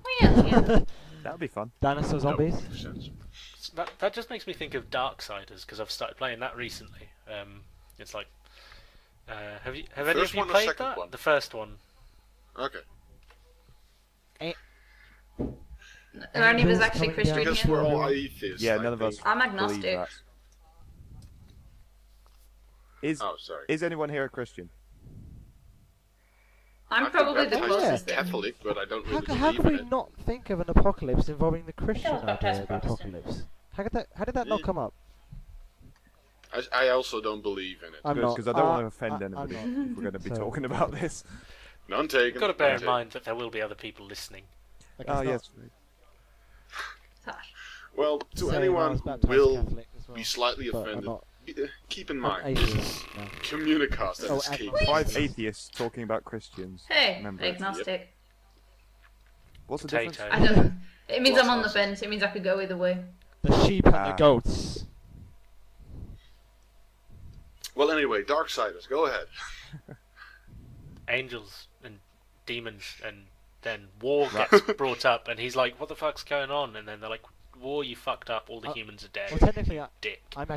Oh, yeah, yeah. That would be fun. Dinosaur That would zombies. make sense. That just makes me think of Darksiders because I've started playing that recently. It's like, have any of First you one or played second that? one? The first one. Okay. Are any of us Angels actually coming Christian down Because here? we're all atheists. Yeah, I none of us think. I'm believe agnostic. that. Is Oh, sorry. is anyone here a Christian? I'm I've probably been the baptized closest. as Catholic, but I don't really How believe could in we it. not think of an apocalypse involving the Christian was idea baptized of the Protestant. apocalypse? How did that not come up? I also don't believe in it. I'm not. Because I don't want to offend I'm anybody not. if we're going to be So- talking about this. None taken. You've got to bear none in taken. mind that there will be other people listening. Like, Oh it's not yes. Gosh. Well, to saying I anyone was who baptized will Catholic as well, be slightly but I'm offended, not. keep in I'm mind, this is atheist. No. Communicast and Oh, Escape. agnostic. 5 atheists talking about Christians. Hey, Remember it. agnostic. What's the Potato. difference? I don't. It means I'm on the Lost. fence. It means I could go either way. The sheep and Ah. the goats. Well, anyway, Darksiders, go ahead. Angels and demons, and then war gets brought up, and he's like, "What the fuck's going on?" And then they're like, "War, you fucked up. All the humans are dead." Well, technically, Dick. I'm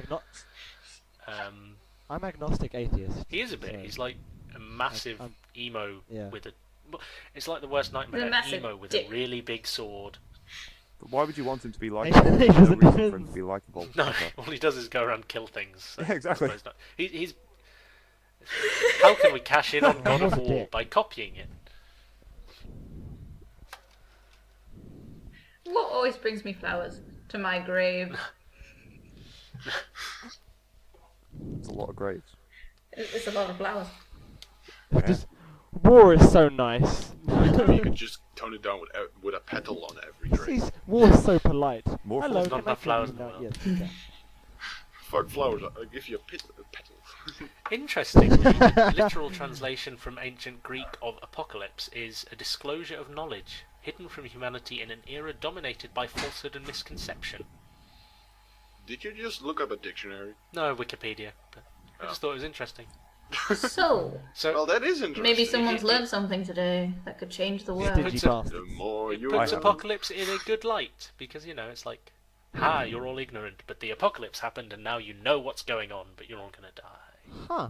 Um, agnostic atheist. he is a bit. so- He's like a massive I'm- emo yeah. with a. It's like the worst nightmare. With a An massive emo with dick. a really big sword. But why would you want him to be He likable? There's no doesn't reason for him depend. to be likable. No, Okay. all he does is go around and kill things. So Yeah, exactly. I suppose not. He's. How can we cash in on God of What a War dick. by copying it? What always brings me flowers to my grave? It's a lot of graves. It's a lot of flowers. Just, war is so nice. You could just tone it down with a petal on every drink. War is so polite. More Hello, flowers. Not can I enough flowers give in you the that? world. Yes, you can. Fuck flowers, I'll give you a petal. Interestingly, literal translation from ancient Greek of apocalypse is a disclosure of knowledge, hidden from humanity in an era dominated by falsehood and misconception. Did you just look up a dictionary? No, Wikipedia. But I just thought it was interesting. So, So Well, that is interesting. maybe someone's learned something today that could change the world. Did you Puts a- The bastards? more it you puts know. apocalypse in a good light, because, you know, it's like, you're all ignorant, but the apocalypse happened and now you know what's going on, but you're all gonna die. Huh.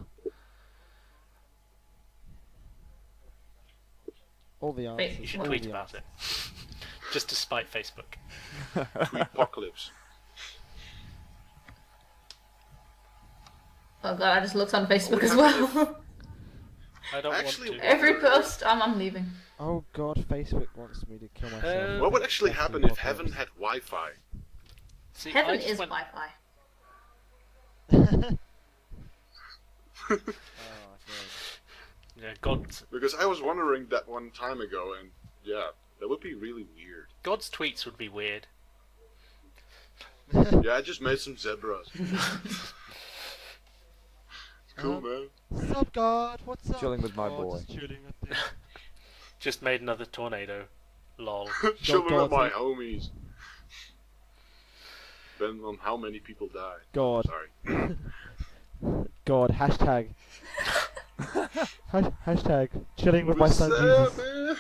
All the Wait, answers. You should all tweet the about answers. it. Just to spite Facebook. Tweet apocalypse. Oh god, I just looked on Facebook as well. I don't Actually, want to. Every post, I'm leaving. Oh god, Facebook wants me to kill myself. What would actually That's the happen if apocalypse. heaven had Wi-Fi? See, Heaven I just is went- Wi-Fi. Oh, Yeah, Because I was wondering that one time ago, and yeah, that would be really weird. God's tweets would be weird. Yeah, I just made some zebras. Cool, man. What's up, God? What's up? Chilling with my Oh, boy. Just chilling with the... Just made another tornado. Lol. Chilling with my God. homies. Depending on how many people died. God. Sorry. God. Hashtag. Hashtag. Chilling with my son What's Jesus.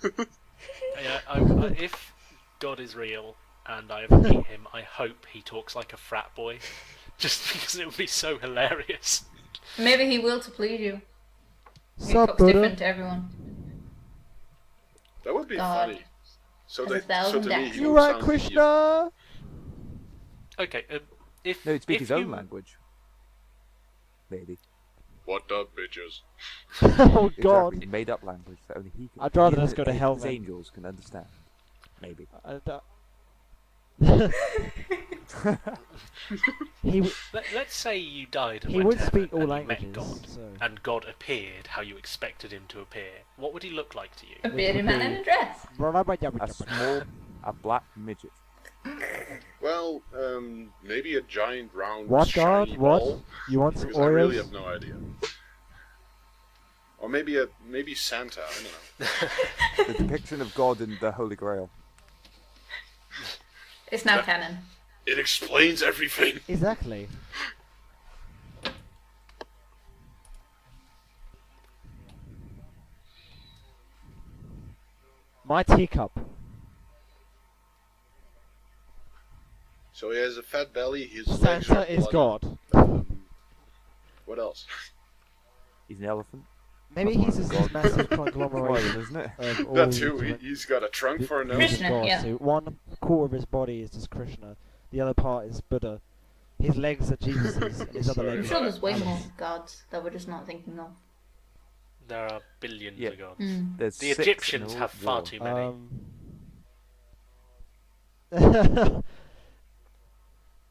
up, man? Yeah, if God is real and I ever meet him, I hope he talks like a frat boy. Just because it would be so hilarious. Maybe he will to please you. He Sup, talks brother? different to everyone. That would be God. funny. So, Has a that, so thousand to me, accents. he You would right, sound Krishna? Okay, if No, he'd speak if his own you- language. Maybe. What up, bitches? Oh god. Exactly. Made up language that only he can. I'd rather even just go to hell his then. angels can understand. Maybe. He w- Let's say you died and he went would to heaven speak all and you languages. met God, So. and God appeared how you expected him to appear. What would he look like to you? A bearded man in a dress. A small, a black midget. Well, maybe a giant round What, shiny God? What? ball. You want some Because I really Oreos? have no idea. Or maybe Santa, I don't know. The depiction of God in the Holy Grail. It's now canon. It explains everything. Exactly. My teacup. So he has a fat belly, his legs are Santa is bloody. God. What else? He's an elephant. Maybe he's just this massive conglomeration isn't it? of all That too. different He's got a trunk for a nose. Krishna, gods. yeah. So 1/4 of his body is just Krishna, the other part is Buddha. His legs are Jesus's, and his other Sorry. I'm legs sure are there's way more Allah's. gods that we're just not thinking of. There are billions Yeah. of gods. There's The 6 and Egyptians they're all have far war. too many.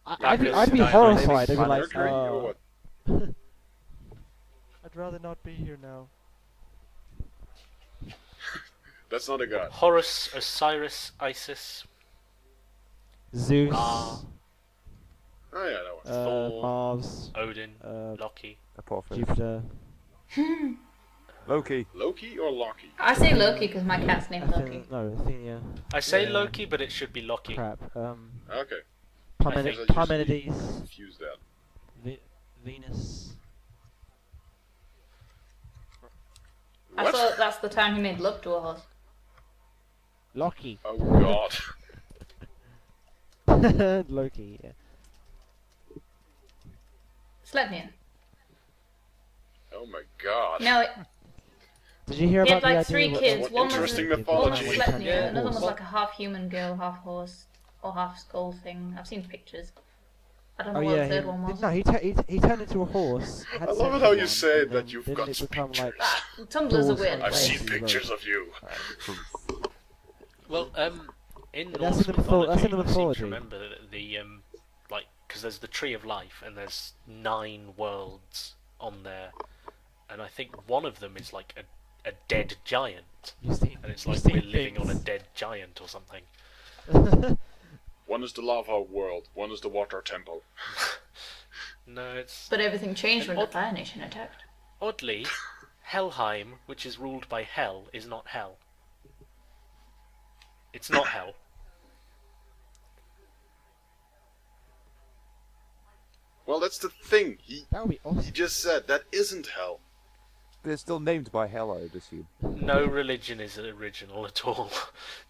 I'd be Dionysus. horrified. I'd be like, Mercury or what? I'd rather not be here now. That's not a god. Horus, Osiris, Isis, Zeus, Ra, Oh yeah, that one. Thor, Mars, Odin, uh, Loki. Apophis. Jupiter. Loki. Loki or Loki? I say Loki because my cat's named Loki. Athena. I say Yeah. Loki, but it should be Loki. Crap. Okay. think- Parmenides, Confuse that. Venus. I What? thought that's the time he made love to a horse. Loki. Oh god. Loki. Yeah. Sleipnir. Oh my god. No, Did you hear he about had the like idea? 3 what- kids. What One was interesting one was mythology. Sleipnir, Yeah. another one was Horse. like a half human girl, half horse, or half skull thing. I've seen pictures. I don't know Oh what yeah, the third one was. no, he turned into a horse. had I sex love it with how you one, say and that then you've didn't got it some become like Ah, Tumblr's a Horse. weird I've place. seen pictures of you. Well, in But Norse that's in the mythology, that's in the I seem mythology. to remember that the like, because there's the Tree of Life and there's 9 worlds on there, and I think one of them is like a dead giant, you see, and it's you like see we're living on a things. dead giant or something. One is the lava world, one is the water temple. No, it's But everything changed when the Odd- Fire Nation attacked. oddly, Helheim, which is ruled by Hel, is not Hell. It's not Hell. Well, that's the thing. He That would be awesome. just said that isn't hell. They're still named by Hell, I would assume. No religion is original at all.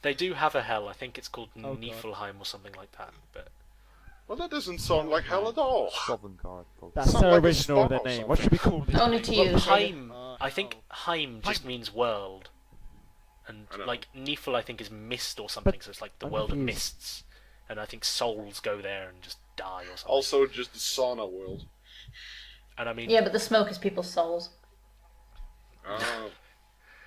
They do have a hell. I think it's called Oh, God. Niflheim or something like that. But Well, that doesn't sound like hell at all. Southern card. Probably. That's Sound so like a original spot their or name. What should we call this? Only to well, you, Sadie. Heim, I think Heim just means world, and I know. like Nifl I think is mist or something. So it's like the I'm world of confused. mists, and I think souls go there and just die or something. Also, just the sauna world. And I mean, Yeah, but the smoke is people's souls.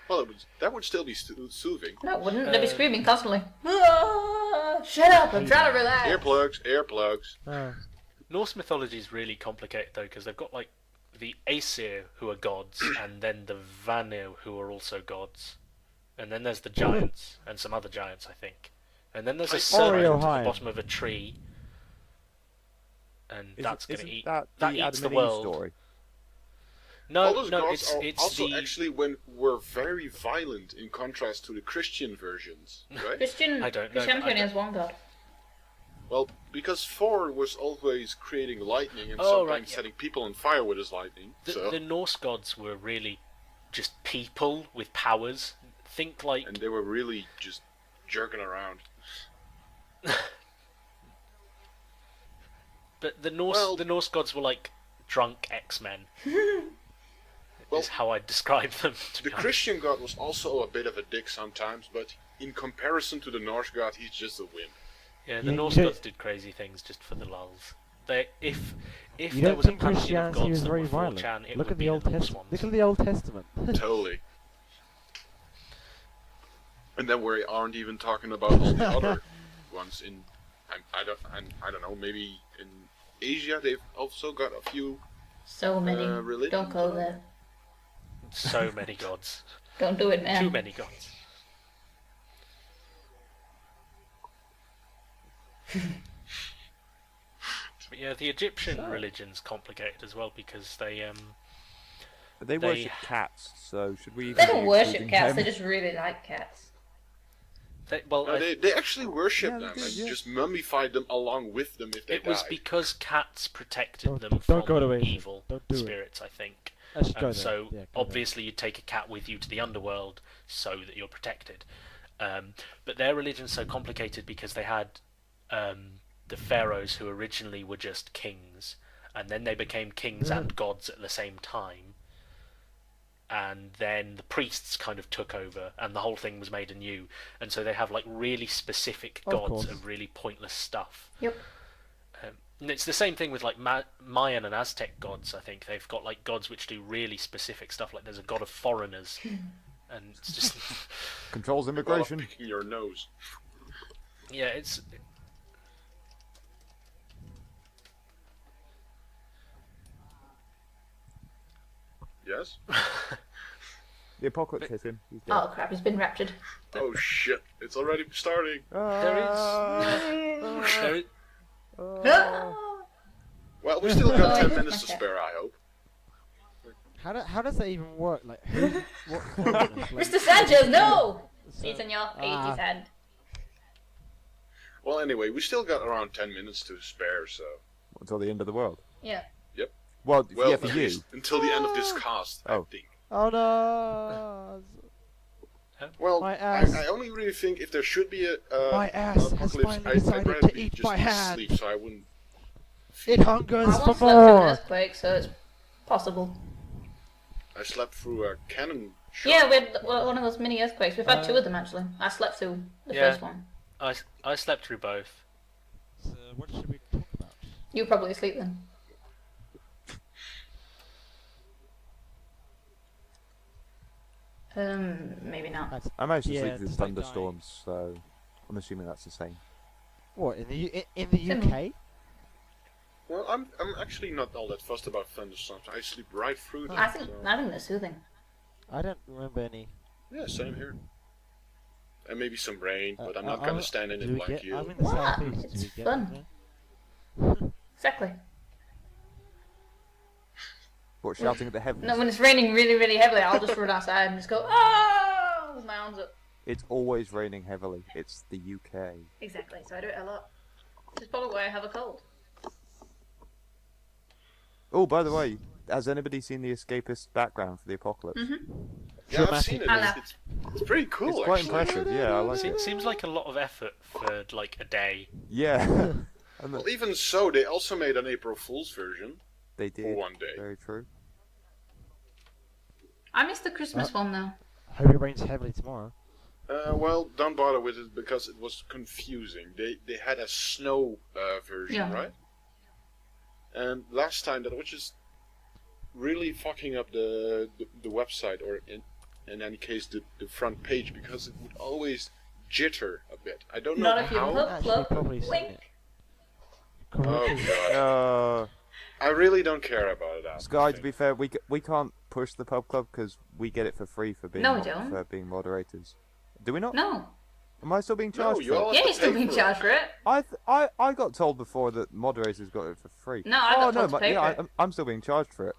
Well, that would still be soothing. No, it wouldn't. They'd be screaming constantly. "Ah, shut up! I'm trying to relax. Earplugs. Norse mythology is really complicated though, because they've got like the Aesir who are gods, and then the Vanir who are also gods, and then there's the giants and some other giants, I think, and then there's a serpent at the Oreo-Heim. bottom of a tree, and that's going to Isn't eat that that the eats Adam the and Eve world. story? No, All those no, gods are it's also the actually were very violent in contrast to the Christian versions, right? Christian, I don't know, Christianity but I only has one god. Well, because Thor was always creating lightning and Oh, sometimes right, yeah. setting people on fire with his lightning. the, the Norse gods were really just people with powers. Think like And they were really just jerking around. But the Well- Norse gods were like drunk X-Men. Well, is how I describe them. To the be honest. Christian god was also a bit of a dick sometimes, but in comparison to the Norse god, he's just a wimp. Yeah, the You- Norse you gods did crazy things just for the lulz. They, if You there don't was a think pantheon of Christianity gods was that very were violent? 4chan, it Look would at be the Old the Norse Testament. ones. Look at the Old Testament. Totally. And then we aren't even talking about all the other ones in, I don't know, maybe in Asia they've also got a few. So many. Religions Don't go are- there. So many gods. Don't do it, man. Too many gods. But yeah, the Egyptian religion's complicated as well because they But they They- worship cats, so should we? They even don't be worship including cats. them? They just really like cats. well No, they actually worship Yeah, they them do, and yeah. just mummified them along with them if they it was died. because cats protected Don't- them don't from go to Asia. evil Don't do it. spirits, I think. I should go And there. so Yeah, go there. obviously you take a cat with you to the underworld so that you're protected. But their religion's so complicated because they had the pharaohs who originally were just kings, and then they became kings and gods at the same time. and then the priests kind of took over, and the whole thing was made anew. And so they have like really specific Of gods course. of really pointless stuff. Yep. And it's the same thing with like Mayan and Aztec gods. I think they've got like gods which do really specific stuff. Like there's a god of foreigners, and it's just Controls Well, immigration. picking your nose. yeah, it's. Yes? The apocalypse hit him. He's dead. Oh crap, he's been raptured. Oh shit, it's already starting. There is. Well, we still got 10 Oh, minutes to okay. spare, I hope. How does that even work? Like, who, what foreigners? Like, Mr. Sanchez, no! so- He's in your Ah. 80s hand. Well, anyway, we still got around 10 minutes to spare, so... Until the end of the world. Yeah. Well, Well, yeah, for at you. least until the end of this cast, I Oh. think. Oh no! Well, My ass. I only really think if there should be a My ass an has apocalypse, finally decided rather to be eat just my hand. sleep, so I wouldn't... It hungers I for once slept through an more. earthquake, so it's possible. I slept through a cannon shot. Yeah, we had one of those mini earthquakes. We've had two of them actually. I slept through the Yeah. first one. I slept through both. So what should we talk about? You were probably asleep then. Maybe not. I managed to Yeah, sleep through it's like thunderstorms, so I'm assuming that's the same. What in the Similar. UK? Well, I'm actually not all that fussed about thunderstorms. I sleep right through them. I think so- they're soothing. I don't remember any. Yeah, same here. And maybe some rain, but I'm Uh, not gonna stand in do it we like get, you. I'm in the What? southeast. It's Do we get fun. that? Exactly. What, shouting at the heavens? No, when it's raining really, really heavily, I'll just run outside and just go, oh, with my arms up. It's always raining heavily. It's the UK. Exactly, so I do it a lot. Which is probably why I have a cold. Oh, by the way, has anybody seen the escapist background for the apocalypse? Yeah, I've seen it. Dramatic. It's pretty cool, It's quite actually. impressive. Yeah, I like It it. seems like a lot of effort for like a day. Yeah. And Well, even so, they also made an April Fool's version. they did. For one day. Very true. I missed the Christmas one though. Hope it rains heavily tomorrow. Well, don't bother with it because it was confusing. They had a snow version, Yeah. right? And last time that was just really fucking up the website, or in any case the front page, because it would always jitter a bit. I don't know Not if you how. look, Actually, probably seen wink. it. Oh Correctly. god, I really don't care about it. Sky, to be fair, we can't push the pub club because we get it for free for being No, we don't. for being moderators. Do we not? No. Am I still being No, charged you for it? all Yeah, have you're to still pay being for charged for it. I got told before that moderators got it for free. No, I got told to pay yeah, for it. I'm still being charged for it.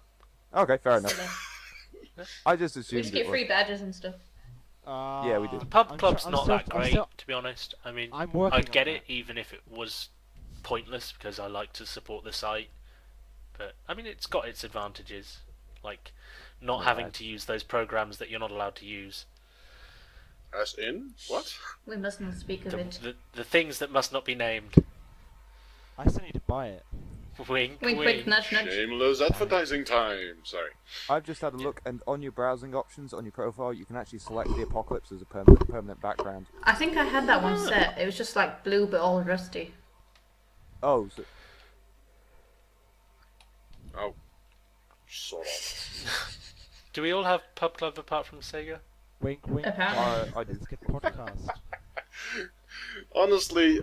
Okay, fair enough. Silly. I just We assumed just it get was. free badges and stuff. Yeah, we did. The pub I'm club's tr- I'm not still- that I'm great, still- to be honest. I mean, I'm working I'd get on it even if it was pointless because I like to support the site. But I mean, it's got its advantages, like not Yeah, having to use those programs that you're not allowed to use. As in what? We must not speak of The, it. the things that must not be named. I still need to buy it. Wink, Wink, wink. wink, nudge, nudge. Shameless advertising time. Sorry. I've just had a look, and on your browsing options on your profile, you can actually select the apocalypse as a permanent background. I think I had that one set. It was just like blue but all rusty. Oh, so, Oh, sort of. Do we all have pub club apart from Sega? Wink, wink. Apparently. I did. Let's get the podcast. Honestly,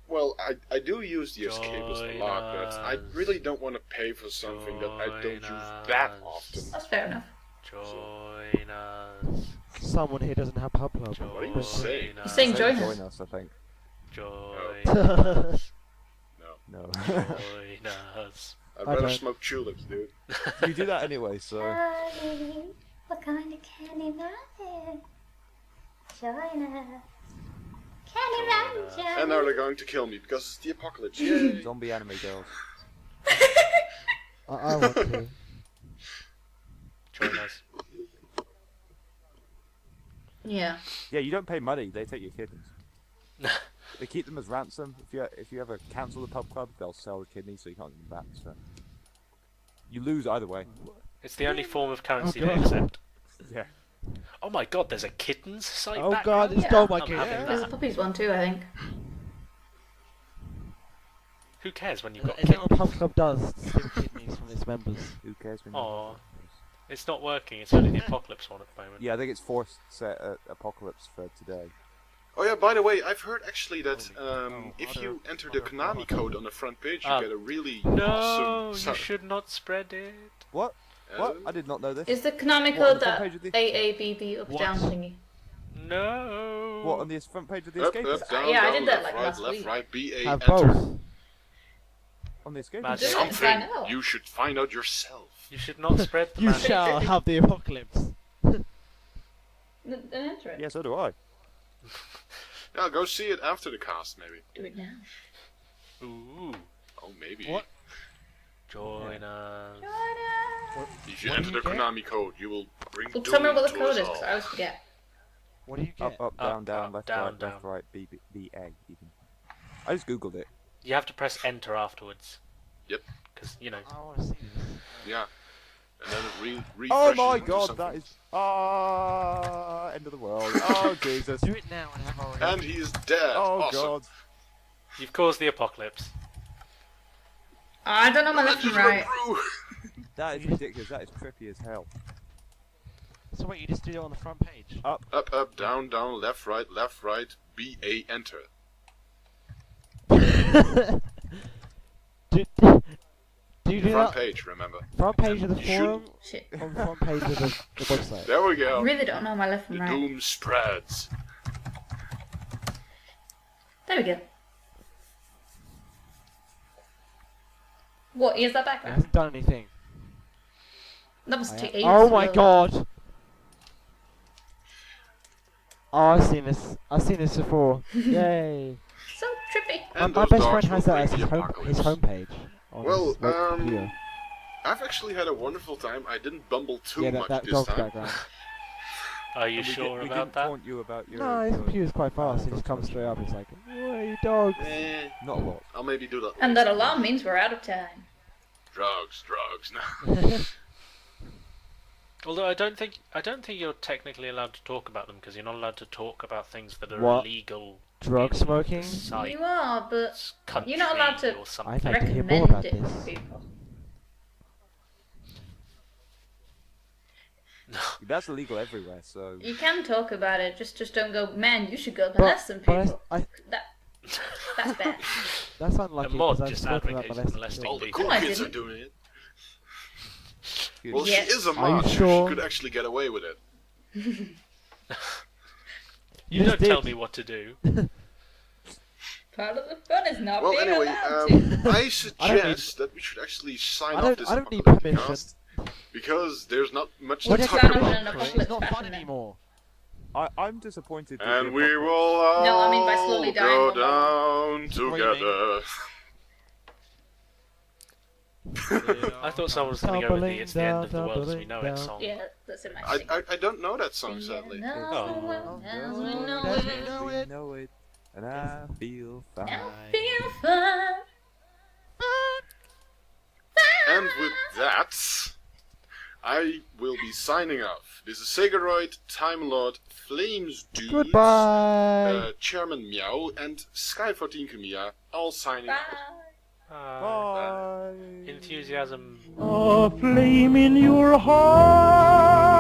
well, I do use the escapist a lot, but I Join us. really don't want to pay for something that I don't Join use that us. often. That's fair enough. Join us. Someone here doesn't have pub club. What are you saying? He's saying Say join us. join us, I think. Join us. No, No. Join us. I'd I rather don't. smoke tulips, dude. You do that anyway, so. What kind of candy rabbit? Join us. Candy rabbit, And now they're going to kill me because it's the apocalypse. Yay! Zombie anime girls. I want to. Join us. Yeah. Yeah, you don't pay money, they take your kidneys. They keep them as ransom. If you ever cancel the pub club, they'll sell the kidneys so you can't get them back. So you lose either way. It's the only form of currency Oh, they God. accept. Yeah. Oh my god, there's a kittens site Oh background? god, it's Yeah. stole my I'm kid. having There's a that. puppies one too, I think. Who cares when you've got Is that what kittens? Pub Club does? Steal kidneys from its members. Who cares when Aw. you... It's not working, it's only the Apocalypse one at the moment. Yeah, I think it's forced set Apocalypse for today. Oh yeah, by the way, I've heard actually that if other- you enter the other Konami product. code on the front page, you Ah. get a really No, awesome... you should not spread it. What? What? I did not know this. Is the Konami What, on code the front that page of the- AABB up What? down thingy? No. What, on the front page of the Up, Escapist? up, down, Yeah, I down, did that, left, like, right, last left, week. right, BA, Have enter. both. On the Escapist? Magic. Do it and Something find out. you should find out yourself. You should not spread the You magic. shall have the apocalypse. Then enter it. Yeah, so do I. Yeah, go see it after the cast, maybe. Do it now. Ooh. Oh, maybe. What? Join us. If you What enter do the you get? Konami code, you will bring Well, doom tell me what the to code us is, because all. I always forget. What do you get? Up, down, down, up, left, down, right, down. left, right, BA, even. I just googled it. You have to press enter afterwards. Yep. Because, you know. I want to see this. Yeah. And then it Oh refreshes my into god, something. that is... end of the world. Oh, Jesus. Do it now and have our And he's dead. Oh, awesome. God. You've caused the apocalypse. I don't know my left and right. That is ridiculous. That is trippy as hell. So wait, you just do it on the front page? Up, up, down, down, left, right, BA, enter. do you do Front that? page, remember. Front page of the You should- forum Shit. or front page of the website? There we I go. really don't know my left The and right. doom spreads. There we go. What is that It background? hasn't done anything. That was too easy. Oh my god! Oh, I've seen this. I've seen this before. Yay! So trippy. And My those best dogs friend has will that as bring his the home apocalypse. homepage. On Well, his computer. I've actually had a wonderful time. I didn't bumble too Yeah, much that this dog's time. background. Are you And sure we about didn't that? taunt you about your... No, his your- computer's quite fast. He just comes straight up. He's like, "Hey, dogs!" Not a lot. I'll maybe do that. And that alarm means we're out of time. Drugs. No. Although I don't think you're technically allowed to talk about them because you're not allowed to talk about things that are What? illegal. Drug in smoking? Site, You are, but country, you're not allowed to or something. I'd like to hear more recommend about it this. to people. That's illegal everywhere, so... You can talk about it, just don't go, man, you should go molest some people. That's bad. That's A unlucky mod because I've just spoken about advocates molesting molesting All the people. cool No, I kids are didn't. doing it. Good. Well, Yes. she is a Are you mod. sure? She could actually get away with it. You just don't tell did. me what to do. Part of the fun is not Well, being anyway, allowed to. I suggest that we should actually sign I off don't- this I don't need Apocalyptic permission. Cast, because there's not much What to if talk sign off about. in an apocalypse It's not fun fashion then? anymore. I'm disappointed. that And the we apocalypse- will all No, I mean by slowly dying go one by down Screaming. together. I thought someone was going to go with the Tumbling "It's the End of the down, World as We tumbling Know It" down. song. Yeah, that's in my I, thing. I don't know that song, sadly. Oh. As we know As we it. know We it. know it, and I feel fine. I feel fine. And with that, I will be signing off. This is Segadroid, Timelord, Flamezdudes, Goodbye. Chairman Meow, and Sky14 Kamiya, all signing out. Bye. Enthusiasm. A flame in your heart.